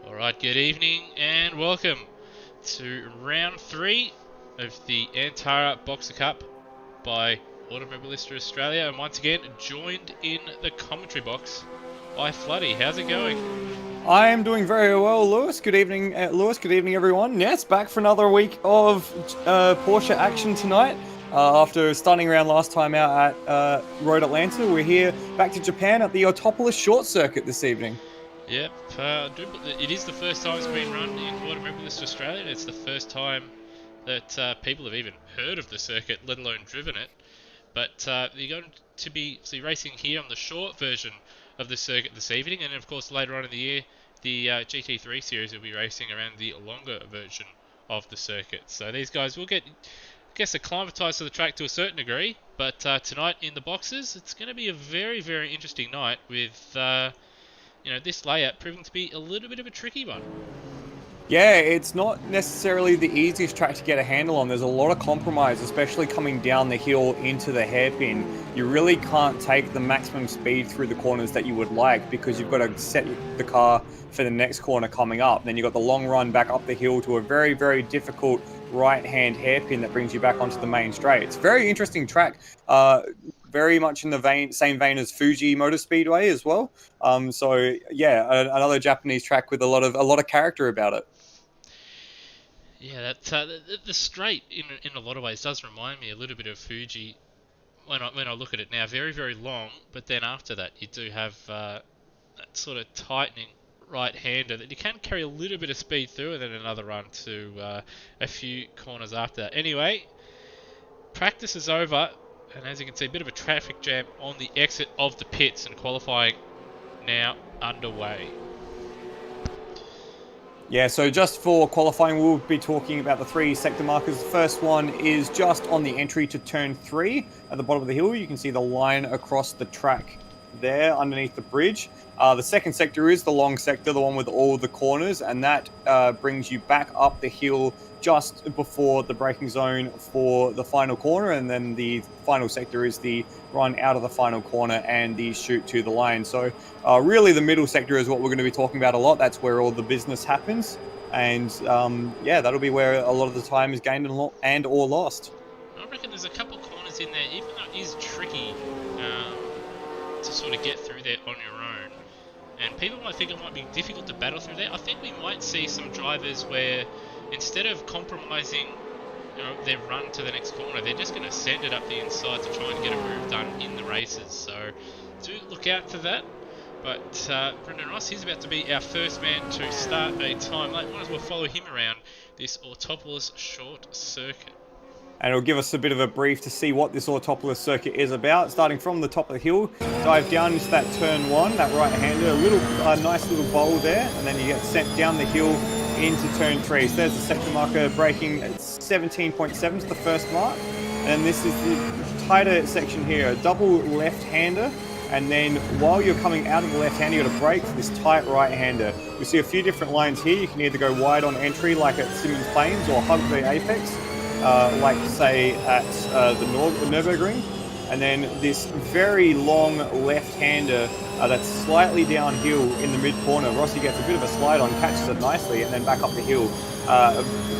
Alright, good evening and welcome to round 3 of the Antara Boxer Cup by Automobilista Australia, and once again joined in the commentary box by Floody. How's it going? I am doing very well, Lewis. Good evening, Lewis. Good evening, everyone. Yes, back for another week of Porsche action tonight. After stunning around last time out at Road Atlanta, we're here back to Japan at the Autopolis short circuit this evening. Yep, it is the first time it's been run in Automobilista Australia, and it's the first time that people have even heard of the circuit, let alone driven it. But you're going to be racing here on the short version of the circuit this evening, and of course later on in the year, the GT3 series will be racing around the longer version of the circuit. So these guys will get, I guess, acclimatized to the track to a certain degree. But tonight in the boxes, it's going to be a very, very interesting night with this layout proving to be a little bit of a tricky one. Yeah, it's not necessarily the easiest track to get a handle on. There's a lot of compromise, especially coming down the hill into the hairpin. You really can't take the maximum speed through the corners that you would like because you've got to set the car for the next corner coming up. Then you've got the long run back up the hill to a very, very difficult right-hand hairpin that brings you back onto the main straight. It's a very interesting track. Very much in the same vein as Fuji Motor Speedway as well. So yeah, another Japanese track with a lot of character about it. Yeah, the straight in a lot of ways does remind me a little bit of Fuji when I look at it now. Very, very long, but then after that you do have that sort of tightening right-hander that you can carry a little bit of speed through, and then another run to a few corners after that. Anyway, practice is over, and as you can see, a bit of a traffic jam on the exit of the pits, and qualifying now underway. Yeah, so just for qualifying, we'll be talking about the three sector markers. The first one is just on the entry to turn 3 at the bottom of the hill. You can see the line across the track there underneath the bridge. The second sector is the long sector, the one with all the corners, and that brings you back up the hill just before the braking zone for the final corner. And then the final sector is the run out of the final corner and the shoot to the line. So really the middle sector is what we're going to be talking about a lot. That's where all the business happens. And yeah, that'll be where a lot of the time is gained and or lost. I reckon there's a couple corners in there, even though it is tricky to sort of get through there on your own. And people might think it might be difficult to battle through there. I think we might see some drivers where instead of compromising their run to the next corner, they're just going to send it up the inside to try and get a move done in the races. So do look out for that. But Brendan Ross, he's about to be our first man to start a time late. Might as well follow him around this Autopolis short circuit. And it'll give us a bit of a brief to see what this Autopolis circuit is about. Starting from the top of the hill, dive down into that turn 1, that right-hander, a nice little bowl there, and then you get sent down the hill into turn 3. So there's the sector marker braking at 17.7 to the first mark. And this is the tighter section here, a double left-hander. And then while you're coming out of the left-hander, you've got to brake for this tight right-hander. You see a few different lines here. You can either go wide on entry like at Simmons Plains or hug the apex. Like say at the Nürburgring, and then this very long left-hander that's slightly downhill in the mid-corner. Rossi gets a bit of a slide on, catches it nicely, and then back up the hill.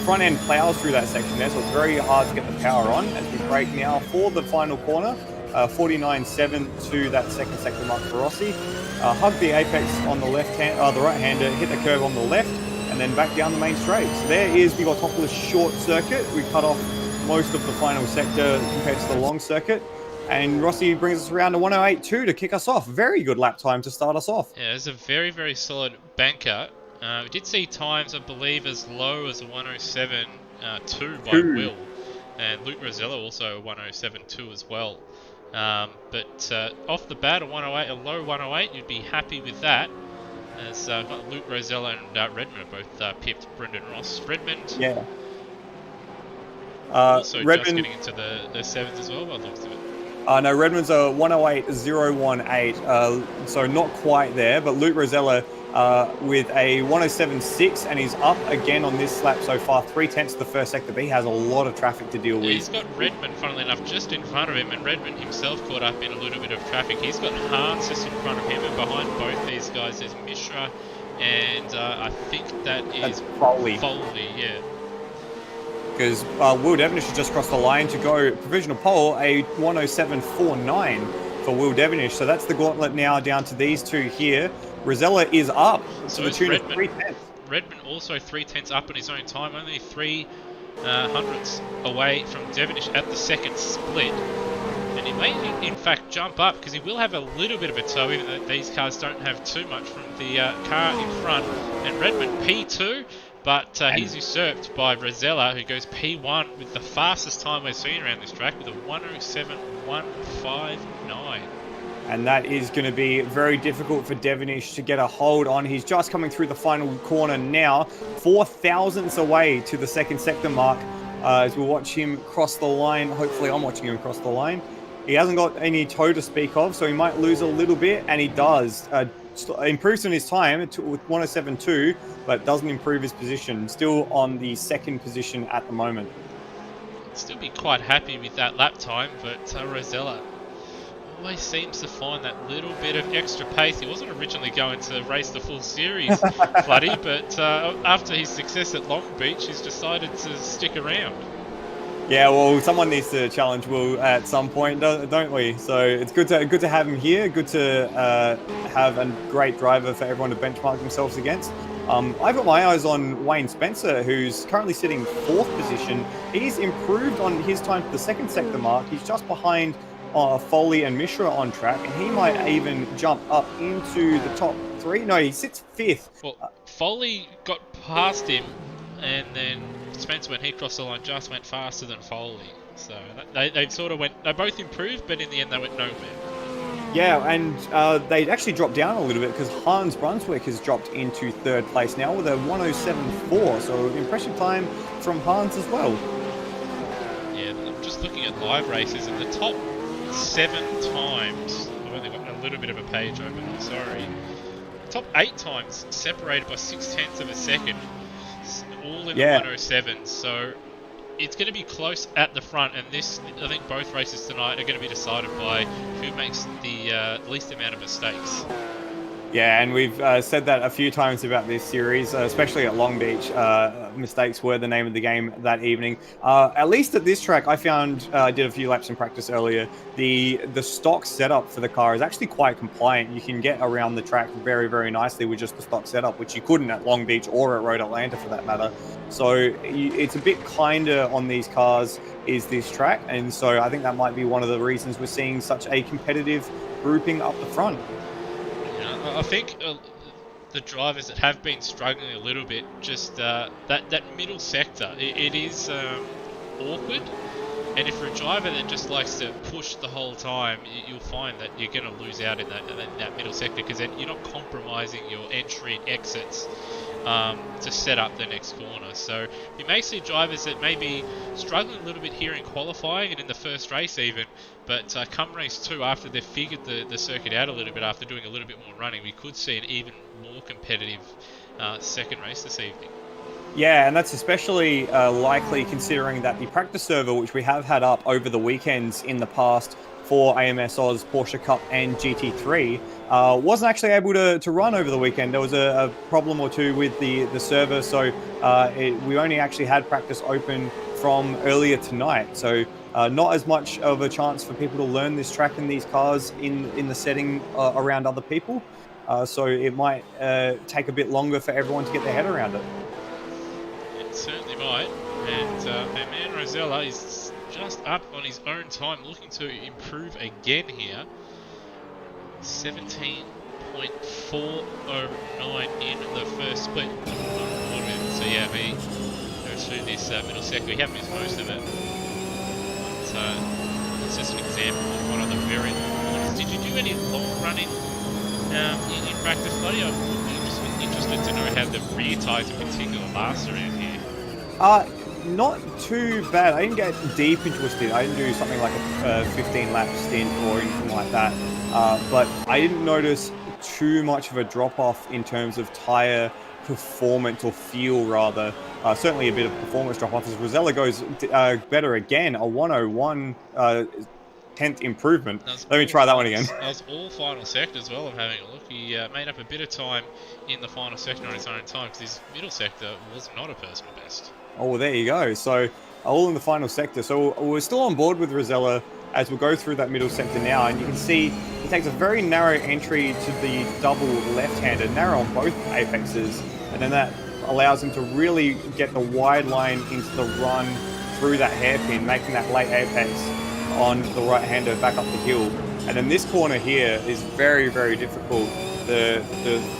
Front end plows through that section there, so it's very hard to get the power on. As we brake now for the final corner, 49.7 to that second sector mark for Rossi. Hug the apex on the the right-hander, hit the curve on the left, and then back down the main straight. So there is the Autopolis short circuit. We cut off most of the final sector compared to the long circuit. And Rossi brings us around to 108.2 to kick us off. Very good lap time to start us off. Yeah, it's a very, very solid banker. We did see times, I believe, as low as a 107.2 by Will. And Luke Rosella also a 107.2 as well. But off the bat, a 108, a low 108, you'd be happy with that. As got Luke Rosella and Redmond both pipped Brendan Ross. Redmond, yeah. Also Redmond, just getting into the sevens as well by the looks of it. No, Redmond's a 108.018, so not quite there, but Luke Rosella with a 107.6, and he's up again on this lap so far, 3/10 of the first sector, but he has a lot of traffic to deal with. He's got Redmond, funnily enough, just in front of him, and Redmond himself caught up in a little bit of traffic. He's got Hans just in front of him, and behind both these guys there's Mishra and I think That's Foley. Foley, yeah. Because Will Devonish has just crossed the line to go provisional pole, a 107.49 for Will Devonish. So that's the gauntlet now down to these two here. Rosella is up So to the is tune Redmond. of 3/10. Redmond also 3/10 up in his own time, only 300ths away from Devonish at the second split. And he may, in fact, jump up because he will have a little bit of a tow, even though these cars don't have too much from the car in front. And Redmond P2, but he's usurped by Rosella, who goes P1 with the fastest time we've seen around this track with a 107.159. And that is going to be very difficult for Devonish to get a hold on. He's just coming through the final corner now, 4 thousandths away to the second sector mark as we watch him cross the line. Hopefully I'm watching him cross the line. He hasn't got any toe to speak of, so he might lose a little bit, and he does. Improves on his time with 107.2, but doesn't improve his position. Still on the second position at the moment. Still be quite happy with that lap time, but Rosella always seems to find that little bit of extra pace. He wasn't originally going to race the full series, Floody, but after his success at Long Beach, he's decided to stick around. Yeah, well, someone needs to challenge Will at some point, don't we? So it's good to have him here. Good to have a great driver for everyone to benchmark themselves against. I've got my eyes on Wayne Spencer, who's currently sitting 4th position. He's improved on his time to the second sector mark. He's just behind Foley and Mishra on track, and he might even jump up into the top 3. No, he sits 5th. Well, Foley got past him, and then Spencer, when he crossed the line, just went faster than Foley. So they sort of went. They both improved, but in the end, they went nowhere. Yeah, and they actually dropped down a little bit because Hans Brunswick has dropped into 3rd place now with a 107.4. So impressive time from Hans as well. Yeah, I'm just looking at live races, and the top 7 times. I've only got a little bit of a page open. I'm sorry. The top 8 times separated by 0.6 of a second. All in the 107s, so it's going to be close at the front, and this, I think both races tonight are going to be decided by who makes the least amount of mistakes. Yeah, and we've said that a few times about this series, especially at Long Beach. Mistakes were the name of the game that evening. At least at this track, I found, I did a few laps in practice earlier, the stock setup for the car is actually quite compliant. You can get around the track very, very nicely with just the stock setup, which you couldn't at Long Beach or at Road Atlanta for that matter. So it's a bit kinder on these cars is this track, and so I think that might be one of the reasons we're seeing such a competitive grouping up the front. I think the drivers that have been struggling a little bit, just that middle sector, it is awkward. And if you're a driver that just likes to push the whole time, you'll find that you're going to lose out in that middle sector, because then you're not compromising your entry and exits to set up the next corner. So you may see drivers that may be struggling a little bit here in qualifying and in the first race even, but come race 2, after they've figured the circuit out a little bit, after doing a little bit more running, we could see an even more competitive second race this evening. Yeah, and that's especially likely considering that the practice server, which we have had up over the weekends in the past for AMSOZ, Porsche Cup and GT3, wasn't actually able to run over the weekend. There was a problem or two with the server, so we only actually had practice open from earlier tonight. So not as much of a chance for people to learn this track and these cars in the setting around other people. So it might take a bit longer for everyone to get their head around it. Certainly might, and man Rosella is just up on his own time, looking to improve again here. 17.409 in the first split. So yeah, he goes through this middle sector. We haven't missed most of it. So it's just an example of one of the very long corners. Did you do any long running in practice, buddy? I'm just interested to know how the rear tyres in particular last around here. Not too bad. I didn't get deep into a stint. I didn't do something like a 15-lap stint or anything like that. But I didn't notice too much of a drop-off in terms of tyre performance, or feel rather. Certainly a bit of performance drop-off as Rosella goes better again. A 101 10th improvement. That was Let me all try that one again. That was all final sector as well. I'm having a look. He made up a bit of time in the final sector on his own time because his middle sector was not a personal best. Oh, well, there you go. So all in the final sector. So we're still on board with Rosella as we'll go through that middle sector now. And you can see he takes a very narrow entry to the double left-hander, narrow on both apexes. And then that allows him to really get the wide line into the run through that hairpin, making that late apex on the right-hander back up the hill. And then this corner here is very, very difficult. The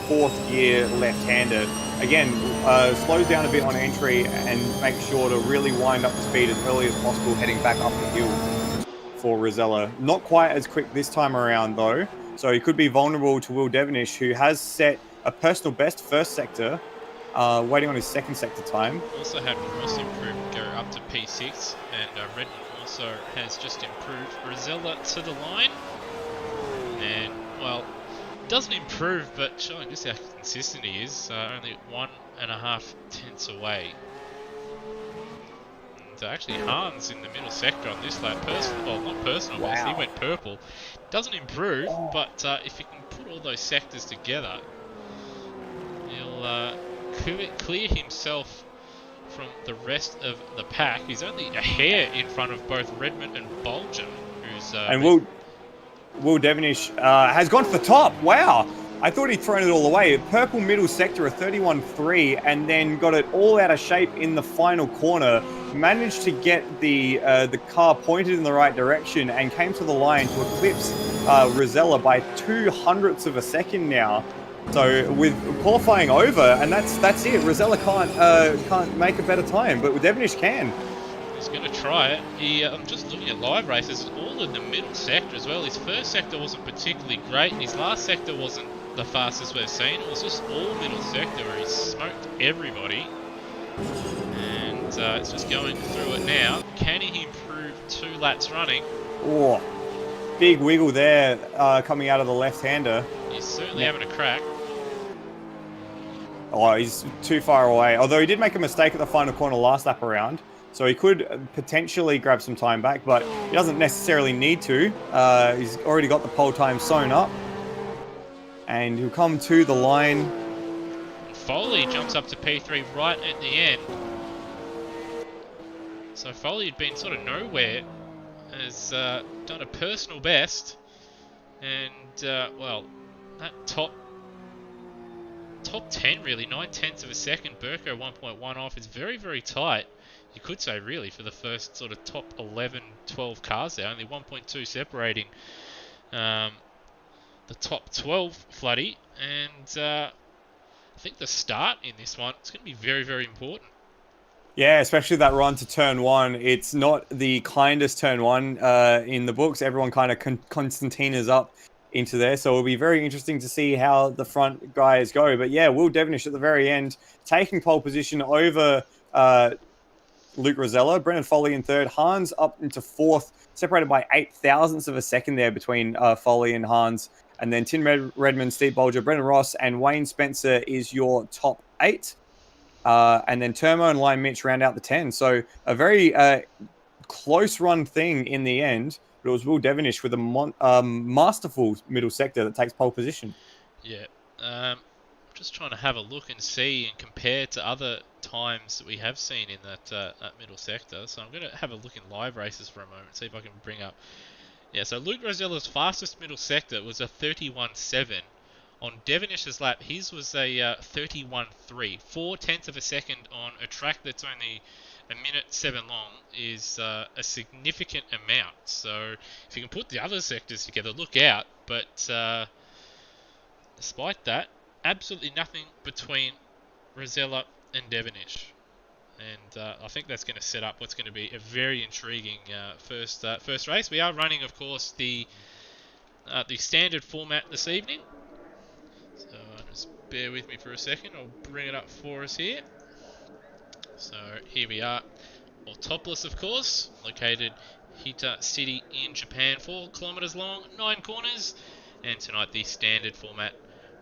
fourth gear left-hander, again, slows down a bit on entry and makes sure to really wind up the speed as early as possible heading back up the hill for Rosella. Not quite as quick this time around, though. So he could be vulnerable to Will Devenish, who has set a personal best first sector, waiting on his second sector time. Also had Ross improve, go up to P6, and Redmond also has just improved Rosella to the line. And, well, doesn't improve, but showing just how consistent he is. Only 1.5 tenths away. And actually, Hans in the middle sector on this lap, well, not personal best, he went purple. Doesn't improve, but if he can put all those sectors together, he'll clear himself from the rest of the pack. He's only a hair in front of both Redmond and Bolger, who's and Will Devenish has gone to the top. Wow. I thought he'd thrown it all away. Purple middle sector, a 31.3, and then got it all out of shape in the final corner. Managed to get the car pointed in the right direction and came to the line to eclipse Rosella by 0.02 of a second now. So with qualifying over, and that's it. Rosella can't make a better time, but Devenish can. He's going to try it. I'm just looking at live races, all in the middle sector as well. His first sector wasn't particularly great, and his last sector wasn't the fastest we've seen. It was just all middle sector where he smoked everybody. And it's just going through it now. Can he improve 2 laps running? Oh, big wiggle there coming out of the left-hander. He's certainly having a crack. Oh, he's too far away. Although he did make a mistake at the final corner last lap around. So he could potentially grab some time back, but he doesn't necessarily need to. He's already got the pole time sewn up. And he'll come to the line. Foley jumps up to P3 right at the end. So Foley had been sort of nowhere. Has done a personal best. And, well, that top 10 really, 9/10 of a second. Burko 1.1 off. It's very, very tight. You could say really for the first sort of top 11, 12 cars there. Only 1.2 separating the top 12 Floody. And I think the start in this one is going to be very, very important. Yeah, especially that run to turn 1. It's not the kindest turn 1 in the books. Everyone kind of Constantinas up into there. So it'll be very interesting to see how the front guys go. But yeah, Will Devenish at the very end, taking pole position over Luke Rosella. Brendan Foley in third. Hans up into fourth, separated by 0.08 of a second there between Foley and Hans. And then Tim Redmond, Steve Bolger, Brendan Ross, and Wayne Spencer is your top 8. And then Turmo and Lime Mitch round out the 10. So a very close run thing in the end. But it was Will Devenish with a masterful middle sector that takes pole position. Yeah. Just trying to have a look and see and compare to other times that we have seen in that middle sector. So I'm going to have a look in live races for a moment, see if I can bring up. Yeah, so Luke Rosella's fastest middle sector was a 31.7. On Devenish's lap, his was a 31.3. 0.4 of a second on a track that's only a minute 7 long is a significant amount. So if you can put the other sectors together, look out. But despite that, absolutely nothing between Rosella and Devenish. And I think that's going to set up what's going to be a very intriguing first race. We are running, of course, the standard format this evening. So just bear with me for a second. I'll bring it up for us here. So here we are. Autopolis, of course, located Hita City in Japan, 4 kilometers long, 9 corners. And tonight the standard format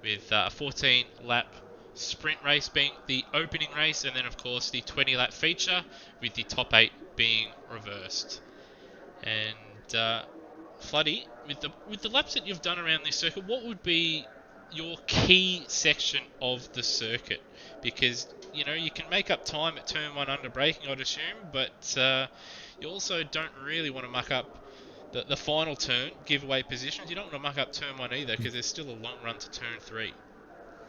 with a 14-lap sprint race being the opening race, and then of course the 20-lap feature with the top 8 being reversed. And Floody, with the laps that you've done around this circuit, what would be your key section of the circuit? Because you can make up time at turn one under braking, I'd assume, but you also don't really want to muck up the final turn, give away positions. You don't want to muck up turn one either, because there's still a long run to turn three.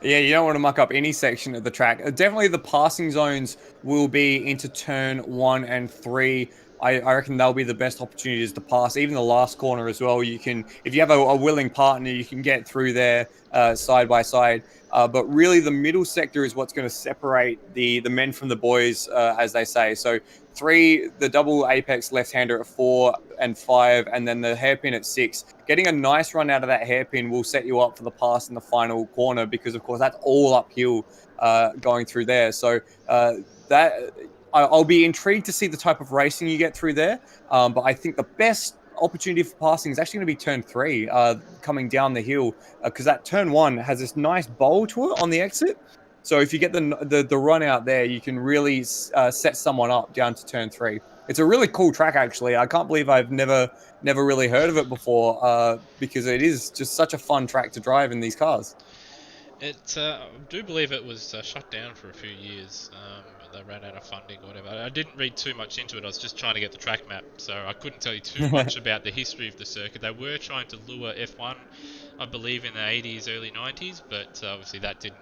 Yeah, you don't want to muck up any section of the track. Definitely the passing zones will be into turn 1 and 3. I reckon they'll be the best opportunities to pass. Even the last corner as well. You can, if you have a willing partner, you can get through there side by side. But really, the middle sector is what's going to separate the men from the boys, as they say. So three, the double apex left-hander at 4 and 5, and then the hairpin at 6. Getting a nice run out of that hairpin will set you up for the pass in the final corner because, of course, that's all uphill going through there. So that I'll be intrigued to see the type of racing you get through there. But I think the best opportunity for passing is actually going to be turn 3, coming down the hill, because that turn 1 has this nice bowl to it on the exit. So if you get the run out there, you can really set someone up down to turn 3. It's a really cool track, actually. I can't believe I've never really heard of it before, because it is just such a fun track to drive in these cars. I do believe it was shut down for a few years. They ran out of funding or whatever. I didn't read too much into it. I was just trying to get the track map, so I couldn't tell you too much about the history of the circuit. They were trying to lure F1, I believe, in the 80s, early 90s, but obviously that didn't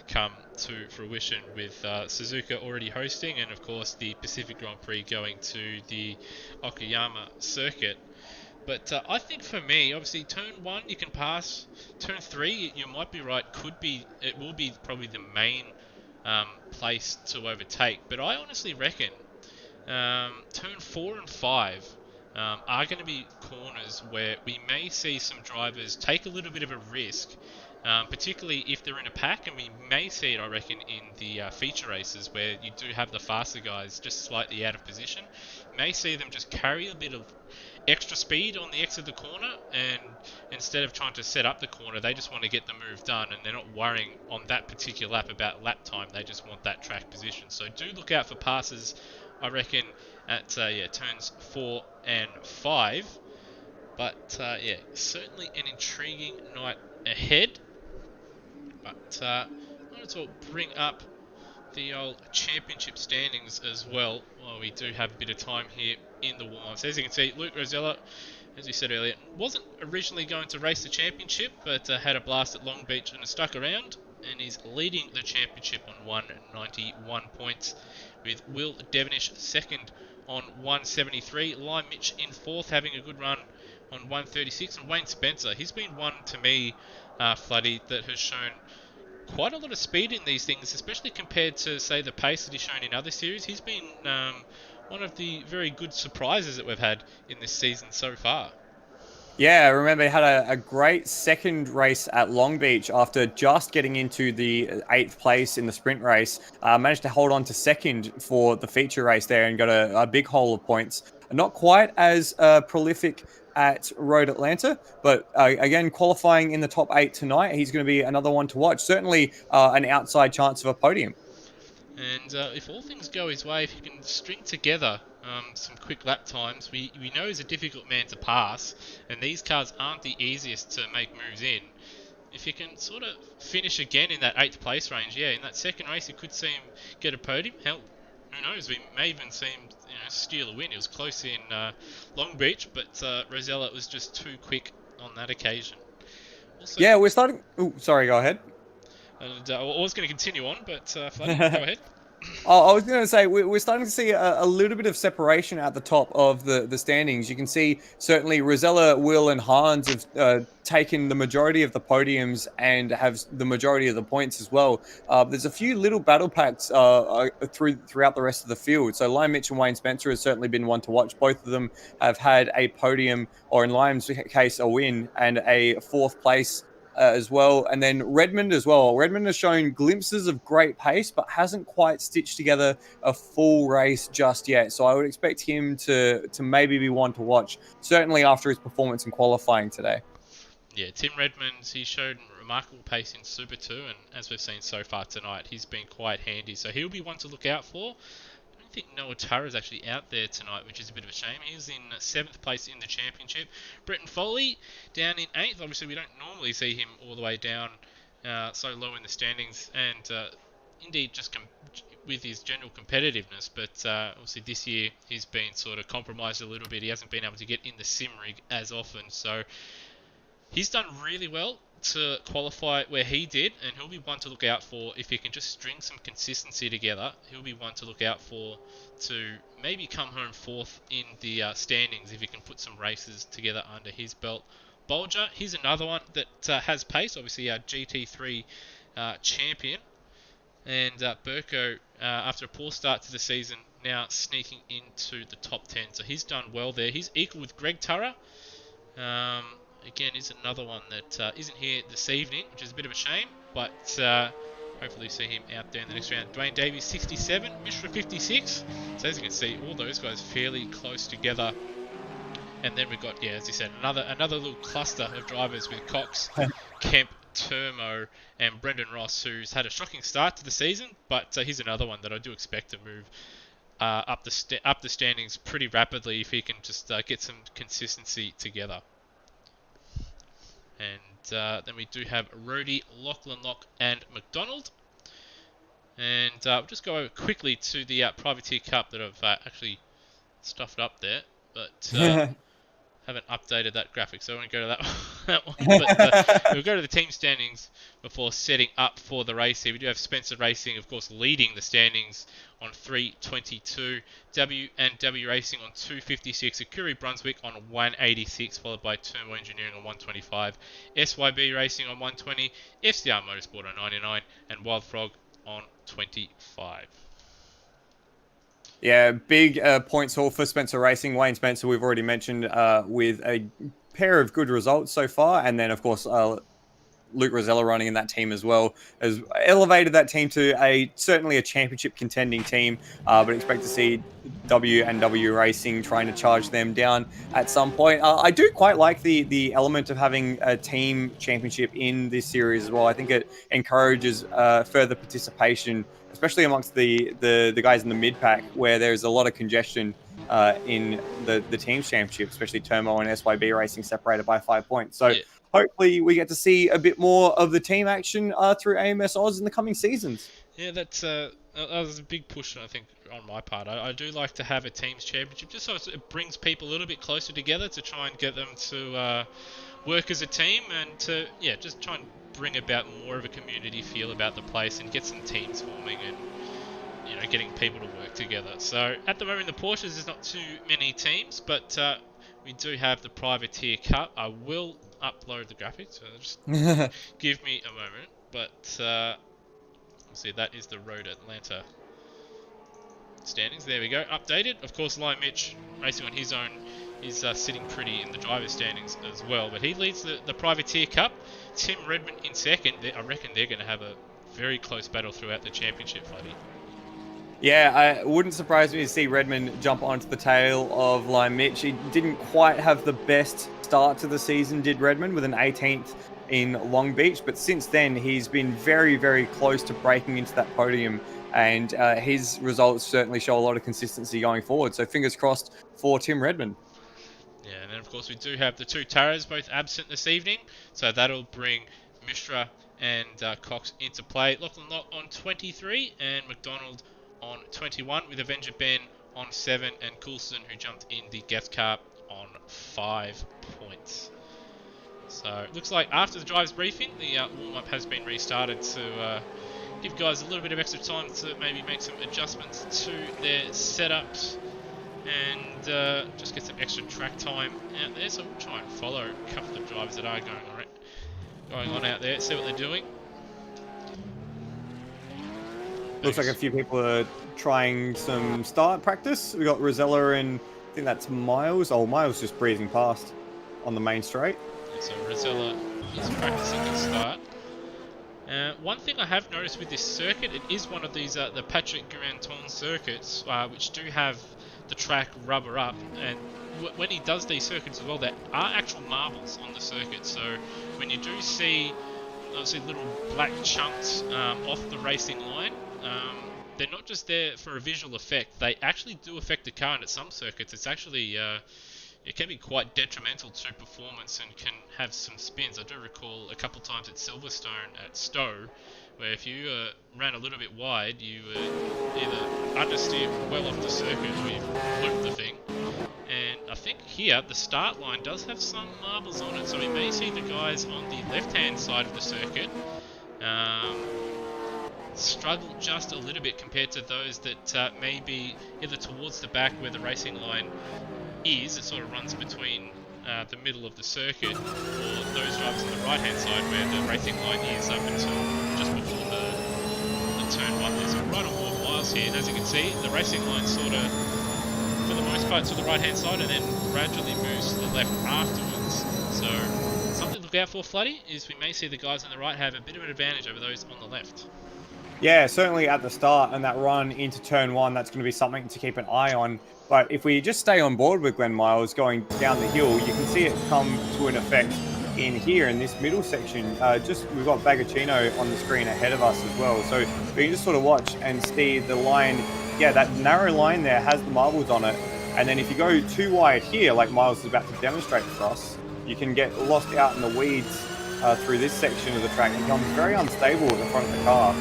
come to fruition with Suzuka already hosting, and of course the Pacific Grand Prix going to the Okayama circuit. But I think for me, obviously, turn one you can pass. Turn three, you might be right. It will be probably the main place to overtake. But I honestly reckon turn 4 and 5 are going to be corners where we may see some drivers take a little bit of a risk, particularly if they're in a pack, and we may see it, I reckon, in the feature races where you do have the faster guys just slightly out of position. May see them just carry a bit of extra speed on the exit of the corner, and instead of trying to set up the corner, they just want to get the move done, and they're not worrying on that particular lap about lap time. They just want that track position. So do look out for passes, I reckon, at turns 4 and 5. But certainly an intriguing night ahead. But I wanted to bring up the old championship standings as well. Well, we do have a bit of time here in the warm-ups. As you can see, Luke Rosella, as we said earlier, wasn't originally going to race the championship, but had a blast at Long Beach and has stuck around, and is leading the championship on 191 points, with Will Devonish second on 173, Lime Mitch in fourth, having a good run on 136, and Wayne Spencer, he's been one to me, Floody, that has shown quite a lot of speed in these things, especially compared to, say, the pace that he's shown in other series. He's been one of the very good surprises that we've had in this season so far. Yeah, I remember he had a great second race at Long Beach after just getting into the 8th place in the sprint race. Managed to hold on to second for the feature race there and got a big haul of points. Not quite as prolific at Road Atlanta, but again, qualifying in the top 8 tonight, he's going to be another one to watch. Certainly an outside chance of a podium. And if all things go his way, if he can string together some quick lap times, we know he's a difficult man to pass, and these cars aren't the easiest to make moves in. If he can sort of finish again in that 8th place range, in that second race, you could see him get a podium. Hell, who knows? We may even see him steal a win. It was close in Long Beach, but Rosella was just too quick on that occasion. Also, Yeah, we're starting. Oh, sorry, go ahead. And I was going to continue on, but Floody, go ahead. I was going to say we're starting to see a little bit of separation at the top of the standings. You can see certainly Rosella, Will, and Hans have taken the majority of the podiums and have the majority of the points as well. There's a few little battle packs throughout the rest of the field. So Lime Mitch and Wayne Spencer has certainly been one to watch. Both of them have had a podium, or in Lime's case, a win and a 4th place as well. And then Redmond as well. Redmond has shown glimpses of great pace, but hasn't quite stitched together a full race just yet. So I would expect him to maybe be one to watch, certainly after his performance in qualifying today. Yeah, Tim Redmond, he showed remarkable pace in Super 2, and as we've seen so far tonight, he's been quite handy. So he'll be one to look out for. don't think Noah Turra is actually out there tonight, which is a bit of a shame. He's in 7th place in the championship. Bretton Foley down in 8th. Obviously, we don't normally see him all the way down so low in the standings, and indeed just with his general competitiveness, but obviously this year he's been sort of compromised a little bit. He hasn't been able to get in the sim rig as often, so he's done really well to qualify where he did, and he'll be one to look out for if he can just string some consistency together. He'll be one to look out for to maybe come home 4th in the standings if he can put some races together under his belt. Bolger, he's another one that has pace, obviously our GT3 champion. And Burko, after a poor start to the season, now sneaking into the top 10. So he's done well there. He's equal with Greg Turra. Again, is another one that isn't here this evening, which is a bit of a shame. But hopefully see him out there in the next round. Dwayne Davies, 67. Mishra, 56. So as you can see, all those guys fairly close together. And then we've got, as you said, another little cluster of drivers with Cox, Kemp, Turmo, and Brendan Ross, who's had a shocking start to the season, but he's another one that I do expect to move up the standings pretty rapidly if he can just get some consistency together. And then we do have Rody, Lachlan Lock, and McDonald. And we'll just go over quickly to the Privateer Cup that I've actually stuffed up there, but haven't updated that graphic, so I won't go to that one. But we'll go to the team standings before setting up for the race here. We do have Spencer Racing, of course, leading the standings on 322. W Racing on 256. Akuri Brunswick on 186, followed by Turmo Engineering on 125. SYB Racing on 120. FCR Motorsport on 99. And Wild Frog on 25. Yeah, big points haul for Spencer Racing. Wayne Spencer, we've already mentioned, with a pair of good results so far. And then, of course, Luke Rosella running in that team as well has elevated that team to certainly a championship contending team, but expect to see W Racing trying to charge them down at some point. I do quite like the element of having a team championship in this series as well. I think it encourages further participation, especially amongst the guys in the mid pack, where there's a lot of congestion in the team's championship, especially Turmo and SYB Racing separated by 5 points. So hopefully we get to see a bit more of the team action through AMSOZ in the coming seasons. Yeah, that was a big push, I think, on my part. I do like to have a team's championship, just so it brings people a little bit closer together to try and get them to work as a team and to, just try and bring about more of a community feel about the place and get some teams forming and, getting people to work together. So at the moment, the Porsches, there's not too many teams, but we do have the Privateer Cup. I will upload the graphics, so just give me a moment. But see, that is the Road Atlanta standings. There we go, updated. Of course, Lime Mitch racing on his own is sitting pretty in the driver's standings as well, but he leads the Privateer Cup. Tim Redmond in second. I reckon they're going to have a very close battle throughout the championship, Flappy. Yeah, it wouldn't surprise me to see Redmond jump onto the tail of Lime Mitch. He didn't quite have the best start to the season, did Redmond, with an 18th in Long Beach. But since then, he's been very, very close to breaking into that podium. And his results certainly show a lot of consistency going forward. So fingers crossed for Tim Redmond. Yeah, and then, of course, we do have the two Taras both absent this evening. So that'll bring Mishra and Cox into play. Lachlan Lock on 23 and McDonald on 21, with Avenger Ben on 7 and Coulson, who jumped in the guest car, on 5 points. So it looks like after the driver's briefing, the warm-up has been restarted to give guys a little bit of extra time to maybe make some adjustments to their setups and just get some extra track time out there. So we'll try and follow a couple of the drivers that are going on out there, see what they're doing. Looks like a few people are trying some start practice. We got Rosella and I think that's Miles. Oh, Miles just breezing past on the main straight. Yeah, so Rosella is practicing the start. One thing I have noticed with this circuit, it is one of these the Patrick Guranton circuits, which do have the track rubber up, and when he does these circuits as well, there are actual marbles on the circuit. So when you do see little black chunks off the racing line, they're not just there for a visual effect. They actually do affect the car, and at some circuits, it's actually it can be quite detrimental to performance and can have some spins. I do recall a couple times at Silverstone at Stowe, where if you ran a little bit wide, you either understeered well off the circuit or you looped the thing. And I think here the start line does have some marbles on it, so we may see the guys on the left-hand side of the circuit struggle just a little bit compared to those that may be either towards the back where the racing line is. It sort of runs between the middle of the circuit, or those drivers on the right-hand side where the racing line is up until just before the turn 1 there. So right on board Miles here, and as you can see, the racing line sort of, for the most part, to the right-hand side and then gradually moves to the left afterwards. So something to look out for, Floody, is we may see the guys on the right have a bit of an advantage over those on the left. Yeah, certainly at the start and that run into turn 1, that's going to be something to keep an eye on. But if we just stay on board with Glenn Miles going down the hill, you can see it come to an effect in here in this middle section. We've got Bagacino on the screen ahead of us as well. So we can just sort of watch and see the line. Yeah, that narrow line there has the marbles on it. And then if you go too wide here, like Miles is about to demonstrate for us, you can get lost out in the weeds through this section of the track. It becomes very unstable at the front of the car.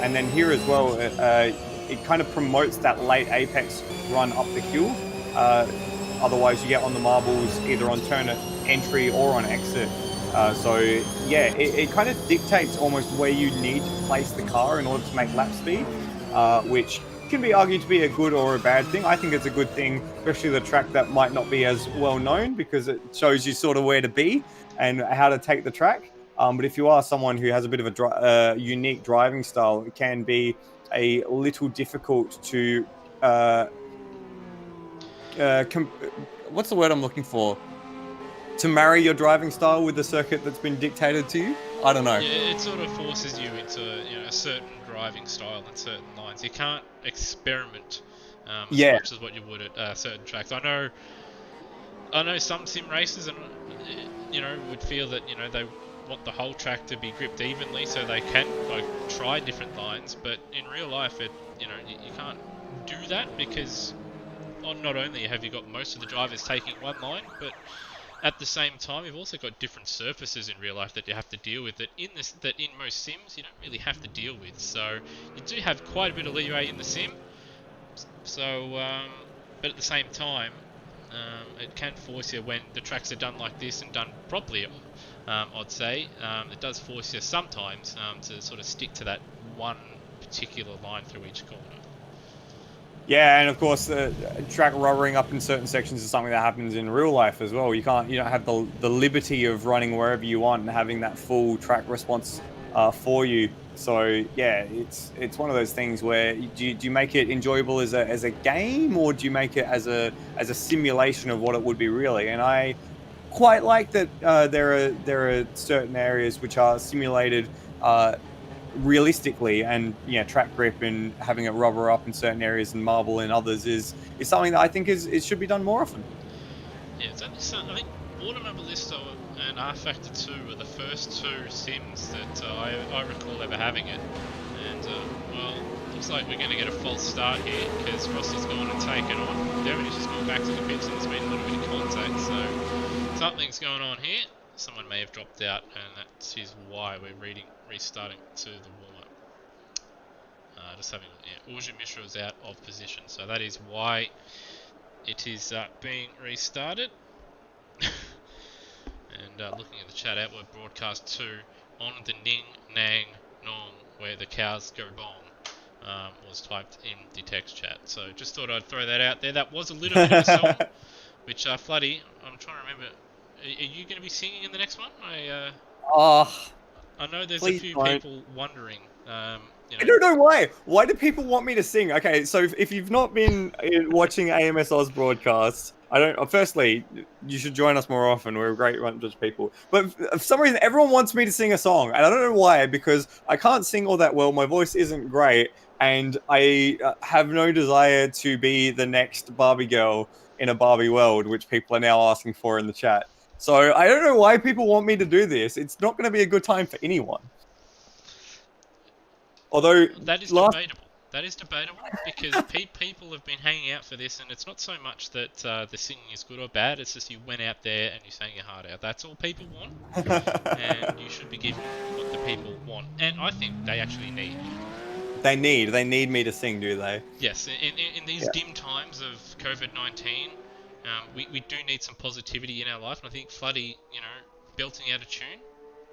And then here as well, it kind of promotes that late apex run up the hill. Otherwise, you get on the marbles either on turn entry or on exit. So yeah, it kind of dictates almost where you need to place the car in order to make lap speed, which can be argued to be a good or a bad thing. I think it's a good thing, especially the track that might not be as well known, because it shows you sort of where to be and how to take the track. But if you are someone who has a bit of a unique driving style, it can be a little difficult to what's the word I'm looking for? To marry your driving style with the circuit that's been dictated to you? I don't know. Yeah, it sort of forces you into a certain driving style and certain lines. You can't experiment as much as what you would at certain tracks. I know some sim racers and would feel that they want the whole track to be gripped evenly so they can try different lines, but in real life you can't do that, because not only have you got most of the drivers taking one line, but at the same time you've also got different surfaces in real life that you have to deal with that in most sims you don't really have to deal with. So you do have quite a bit of leeway in the sim, so but at the same time it can force you, when the tracks are done like this and done properly, I'd say, it does force you sometimes to sort of stick to that one particular line through each corner. Yeah, and of course, track rubbering up in certain sections is something that happens in real life as well. You don't have the liberty of running wherever you want and having that full track response for you. So yeah, it's one of those things where do you make it enjoyable as a game, or do you make it as a simulation of what it would be really? And I quite like that there are certain areas which are simulated realistically, and track grip and having it rubber up in certain areas and marble in others is something that I think it should be done more often. Yeah, it's only I think Automobilisto and R Factor 2 are the first two sims that I recall ever having it, and well, looks like we're going to get a false start here because Rossi's gone and taken on. Deviny's just gone back to the pits and there's been a little bit of contact, so something's going on here. Someone may have dropped out, and that is why we're restarting to the warm-up. Just having, Urja Mishra is out of position, so that is why it is being restarted. And looking at the chat, outward broadcast 2 on the Ning Nang Nong, where the cows go bong, was typed in the text chat. So just thought I'd throw that out there. That was a little bit of a song, which Floody, I'm trying to remember. Are you going to be singing in the next one? I know there's a few people wondering. I don't know why. Why do people want me to sing? Okay, so if you've not been watching AMSOZ broadcasts, firstly, you should join us more often. We're a great bunch of people. But for some reason, everyone wants me to sing a song. And I don't know why, because I can't sing all that well. My voice isn't great. And I have no desire to be the next Barbie girl in a Barbie world, which people are now asking for in the chat. So I don't know why people want me to do this. It's not going to be a good time for anyone. Although that is debatable. That is debatable because people have been hanging out for this, and it's not so much that the singing is good or bad. It's just you went out there and you sang your heart out. That's all people want, and you should be giving what the people want, and I think they actually need. They need me to sing, do they? Yes, in these Yeah. dim times of COVID-19, we do need some positivity in our life, and I think Floody, belting out a tune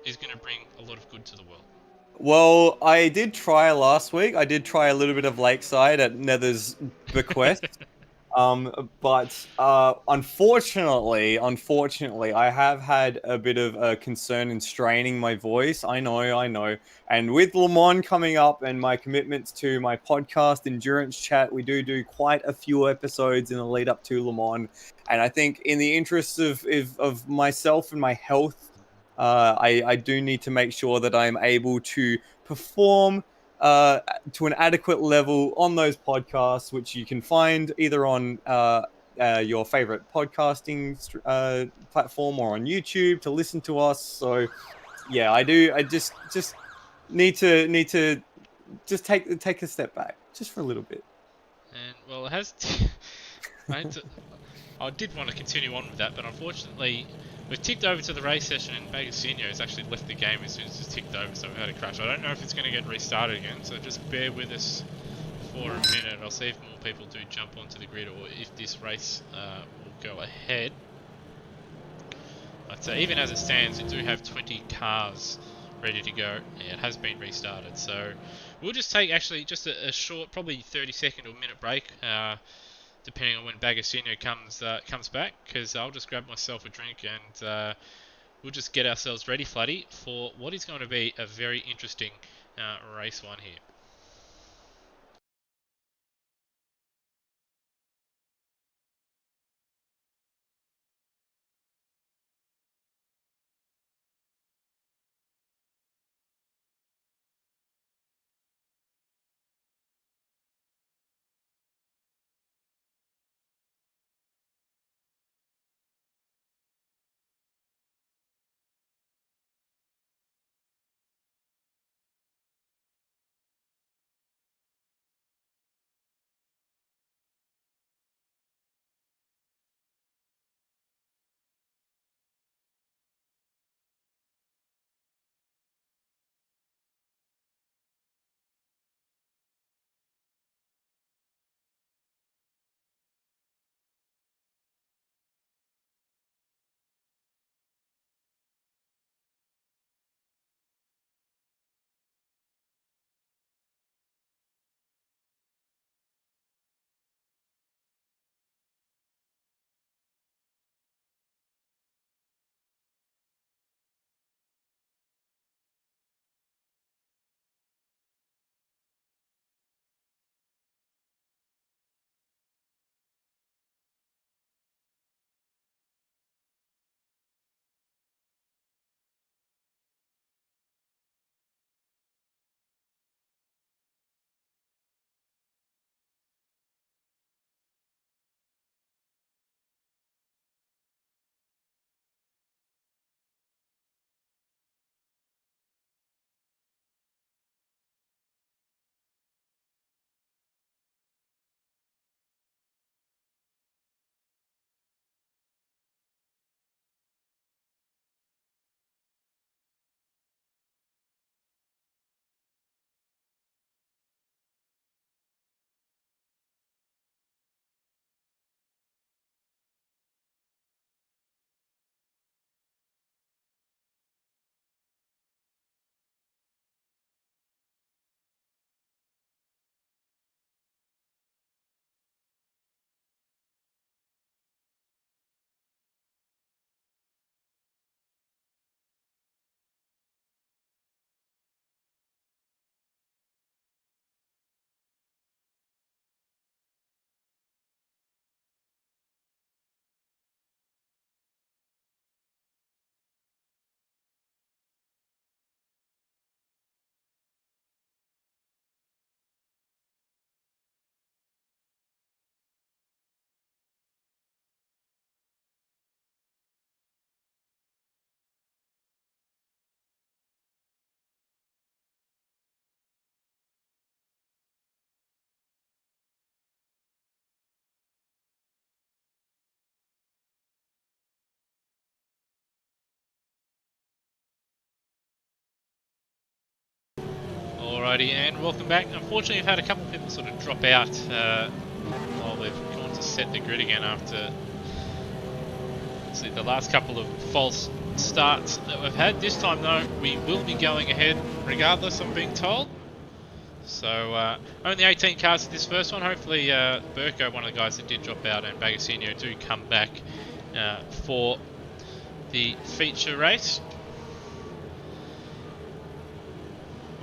is going to bring a lot of good to the world. Well, I did try last week. I did try a little bit of Lakeside at Nether's bequest. But unfortunately, I have had a bit of a concern in straining my voice. I know. And with Le Mans coming up and my commitments to my podcast, Endurance Chat, we do quite a few episodes in the lead up to Le Mans. And I think in the interests of myself and my health, I do need to make sure that I'm able to perform to an adequate level on those podcasts, which you can find either on your favorite podcasting platform or on YouTube to listen to us. So yeah, I do. I just need to just take a step back just for a little bit. And well, it has. I, had to, I did want to continue on with that, but unfortunately, we've ticked over to the race session, and Bagasino has actually left the game as soon as it's ticked over, so we've had a crash. I don't know if it's going to get restarted again, so just bear with us for a minute. I'll see if more people do jump onto the grid, or if this race will go ahead. But even as it stands, you do have 20 cars ready to go. Yeah, it has been restarted, so we'll just take actually just a short, probably 30-second or minute break, depending on when Bagasino comes back, because I'll just grab myself a drink and we'll just get ourselves ready, Floody, for what is going to be a very interesting race one here. Alrighty, and welcome back. Unfortunately, we've had a couple of people sort of drop out while they've gone to set the grid again after the last couple of false starts that we've had. This time, though, we will be going ahead regardless, I'm being told. So, only 18 cars for this first one. Hopefully, Burko, one of the guys that did drop out, and Bagasinho do come back for the feature race.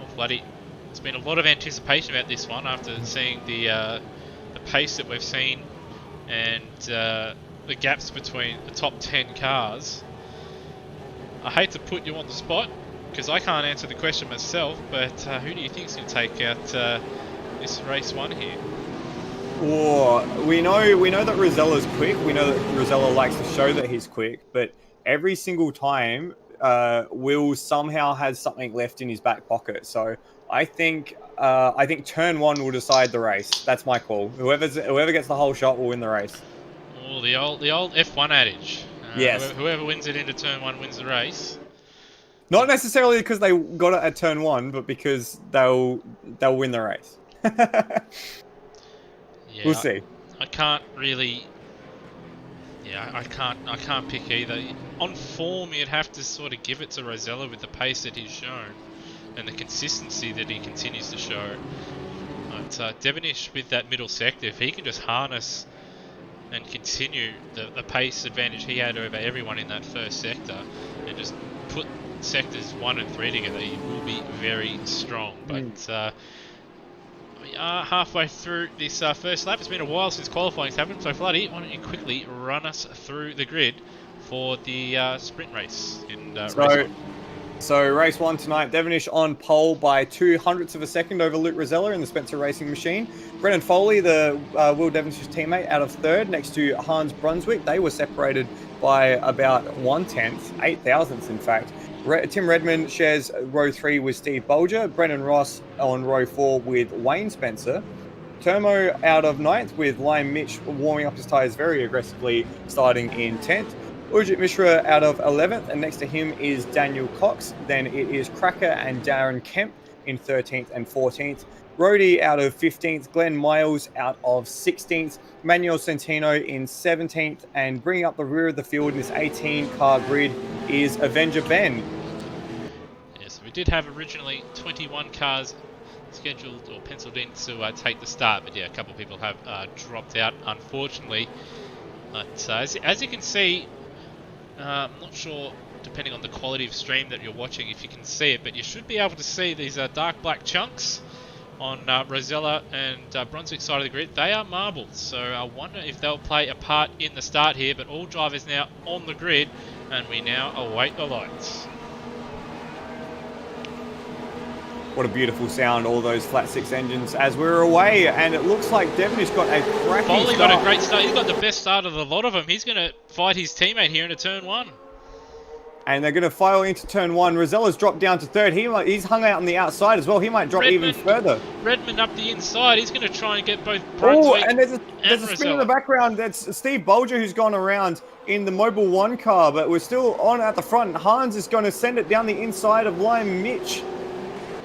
Oh, bloody. There's been a lot of anticipation about this one after seeing the pace that we've seen and the gaps between the top 10 cars. I hate to put you on the spot because I can't answer the question myself, but who do you think is going to take out this race one here? Oh, we know that Rosella's quick. We know that Rosella likes to show that he's quick, but every single time Will somehow has something left in his back pocket. So I think turn one will decide the race. That's my call. Whoever gets the whole shot will win the race. Oh, the old F1 adage. Yes. Whoever wins it into turn one wins the race. Not necessarily because they got it at turn one, but because they'll win the race. Yeah, we'll see. I can't really. Yeah, I can't pick either. On form, you'd have to sort of give it to Rosella with the pace that he's shown and the consistency that he continues to show. But Devonish with that middle sector, if he can just harness and continue the pace advantage he had over everyone in that first sector and just put sectors 1 and 3 together, he will be very strong. But we are halfway through this first lap. It's been a while since qualifying's happened, so Floody, why don't you quickly run us through the grid for the sprint race in race 1. So race 1 tonight, Devonish on pole by 0.02 of a second over Luke Rosella in the Spencer Racing Machine. Brennan Foley, the Will Devonish's teammate, out of third next to Hans Brunswick. They were separated by about 1/10, 8 thousandths in fact. Tim Redmond shares row 3 with Steve Bolger. Brendan Ross on row 4 with Wayne Spencer. Termo out of 9th with Liam Mitch warming up his tyres very aggressively, starting in 10th. Ujit Mishra out of 11th, and next to him is Daniel Cox. Then it is Cracker and Darren Kemp in 13th and 14th. Rhodey out of 15th, Glenn Miles out of 16th, Manuel Centino in 17th, and bringing up the rear of the field in this 18-car grid is Avenger Ben. Yes, we did have originally 21 cars scheduled or penciled in to take the start, but yeah, a couple of people have dropped out, unfortunately. But as you can see, I'm not sure, depending on the quality of stream that you're watching, if you can see it, but you should be able to see these dark black chunks on Rosella and Brunswick's side of the grid. They are marbles, so I wonder if they'll play a part in the start here, but all drivers now on the grid, and we now await the lights. What a beautiful sound, all those flat six engines as we're away, and it looks like Devonish got a cracking Foley start. got a great start. He's got the best start of the lot of them. He's going to fight his teammate here into turn 1. And they're going to file into turn 1. Rosella's dropped down to 3rd. He's hung out on the outside as well. He might drop even further. Redmond up the inside. He's going to try and get both Brunswick and there's a spin in the background. That's Steve Bolger who's gone around in the Mobile 1 car, but we're still on at the front. Hans is going to send it down the inside of Liam Mitch.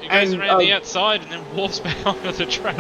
He goes around the outside and then warps back onto the track.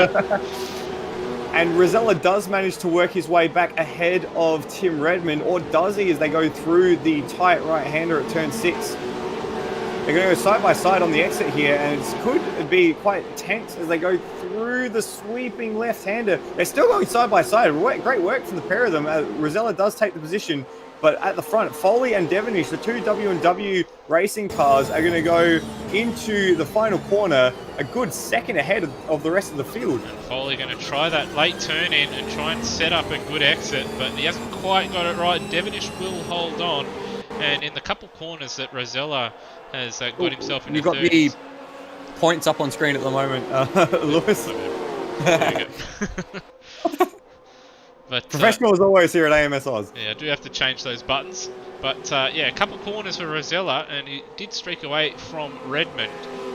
And Rosella does manage to work his way back ahead of Tim Redmond, or does he, as they go through the tight right-hander at turn 6. They're going to go side by side on the exit here, and it could be quite tense as they go through the sweeping left-hander. They're still going side by side. Great work from the pair of them. Rosella does take the position, but at the front, Foley and Devonish, the two W&W racing cars, are going to go into the final corner a good second ahead of the rest of the field. And Foley going to try that late turn in and try and set up a good exit, but he hasn't quite got it right. Devonish will hold on, and in the couple corners that Rosella has got himself into. You've got 30s. the points up on screen at the moment, Lewis. There you go. But, professional as always here at AMSOZ. Yeah, I do have to change those buttons. But yeah, a couple corners for Rosella, and he did streak away from Redmond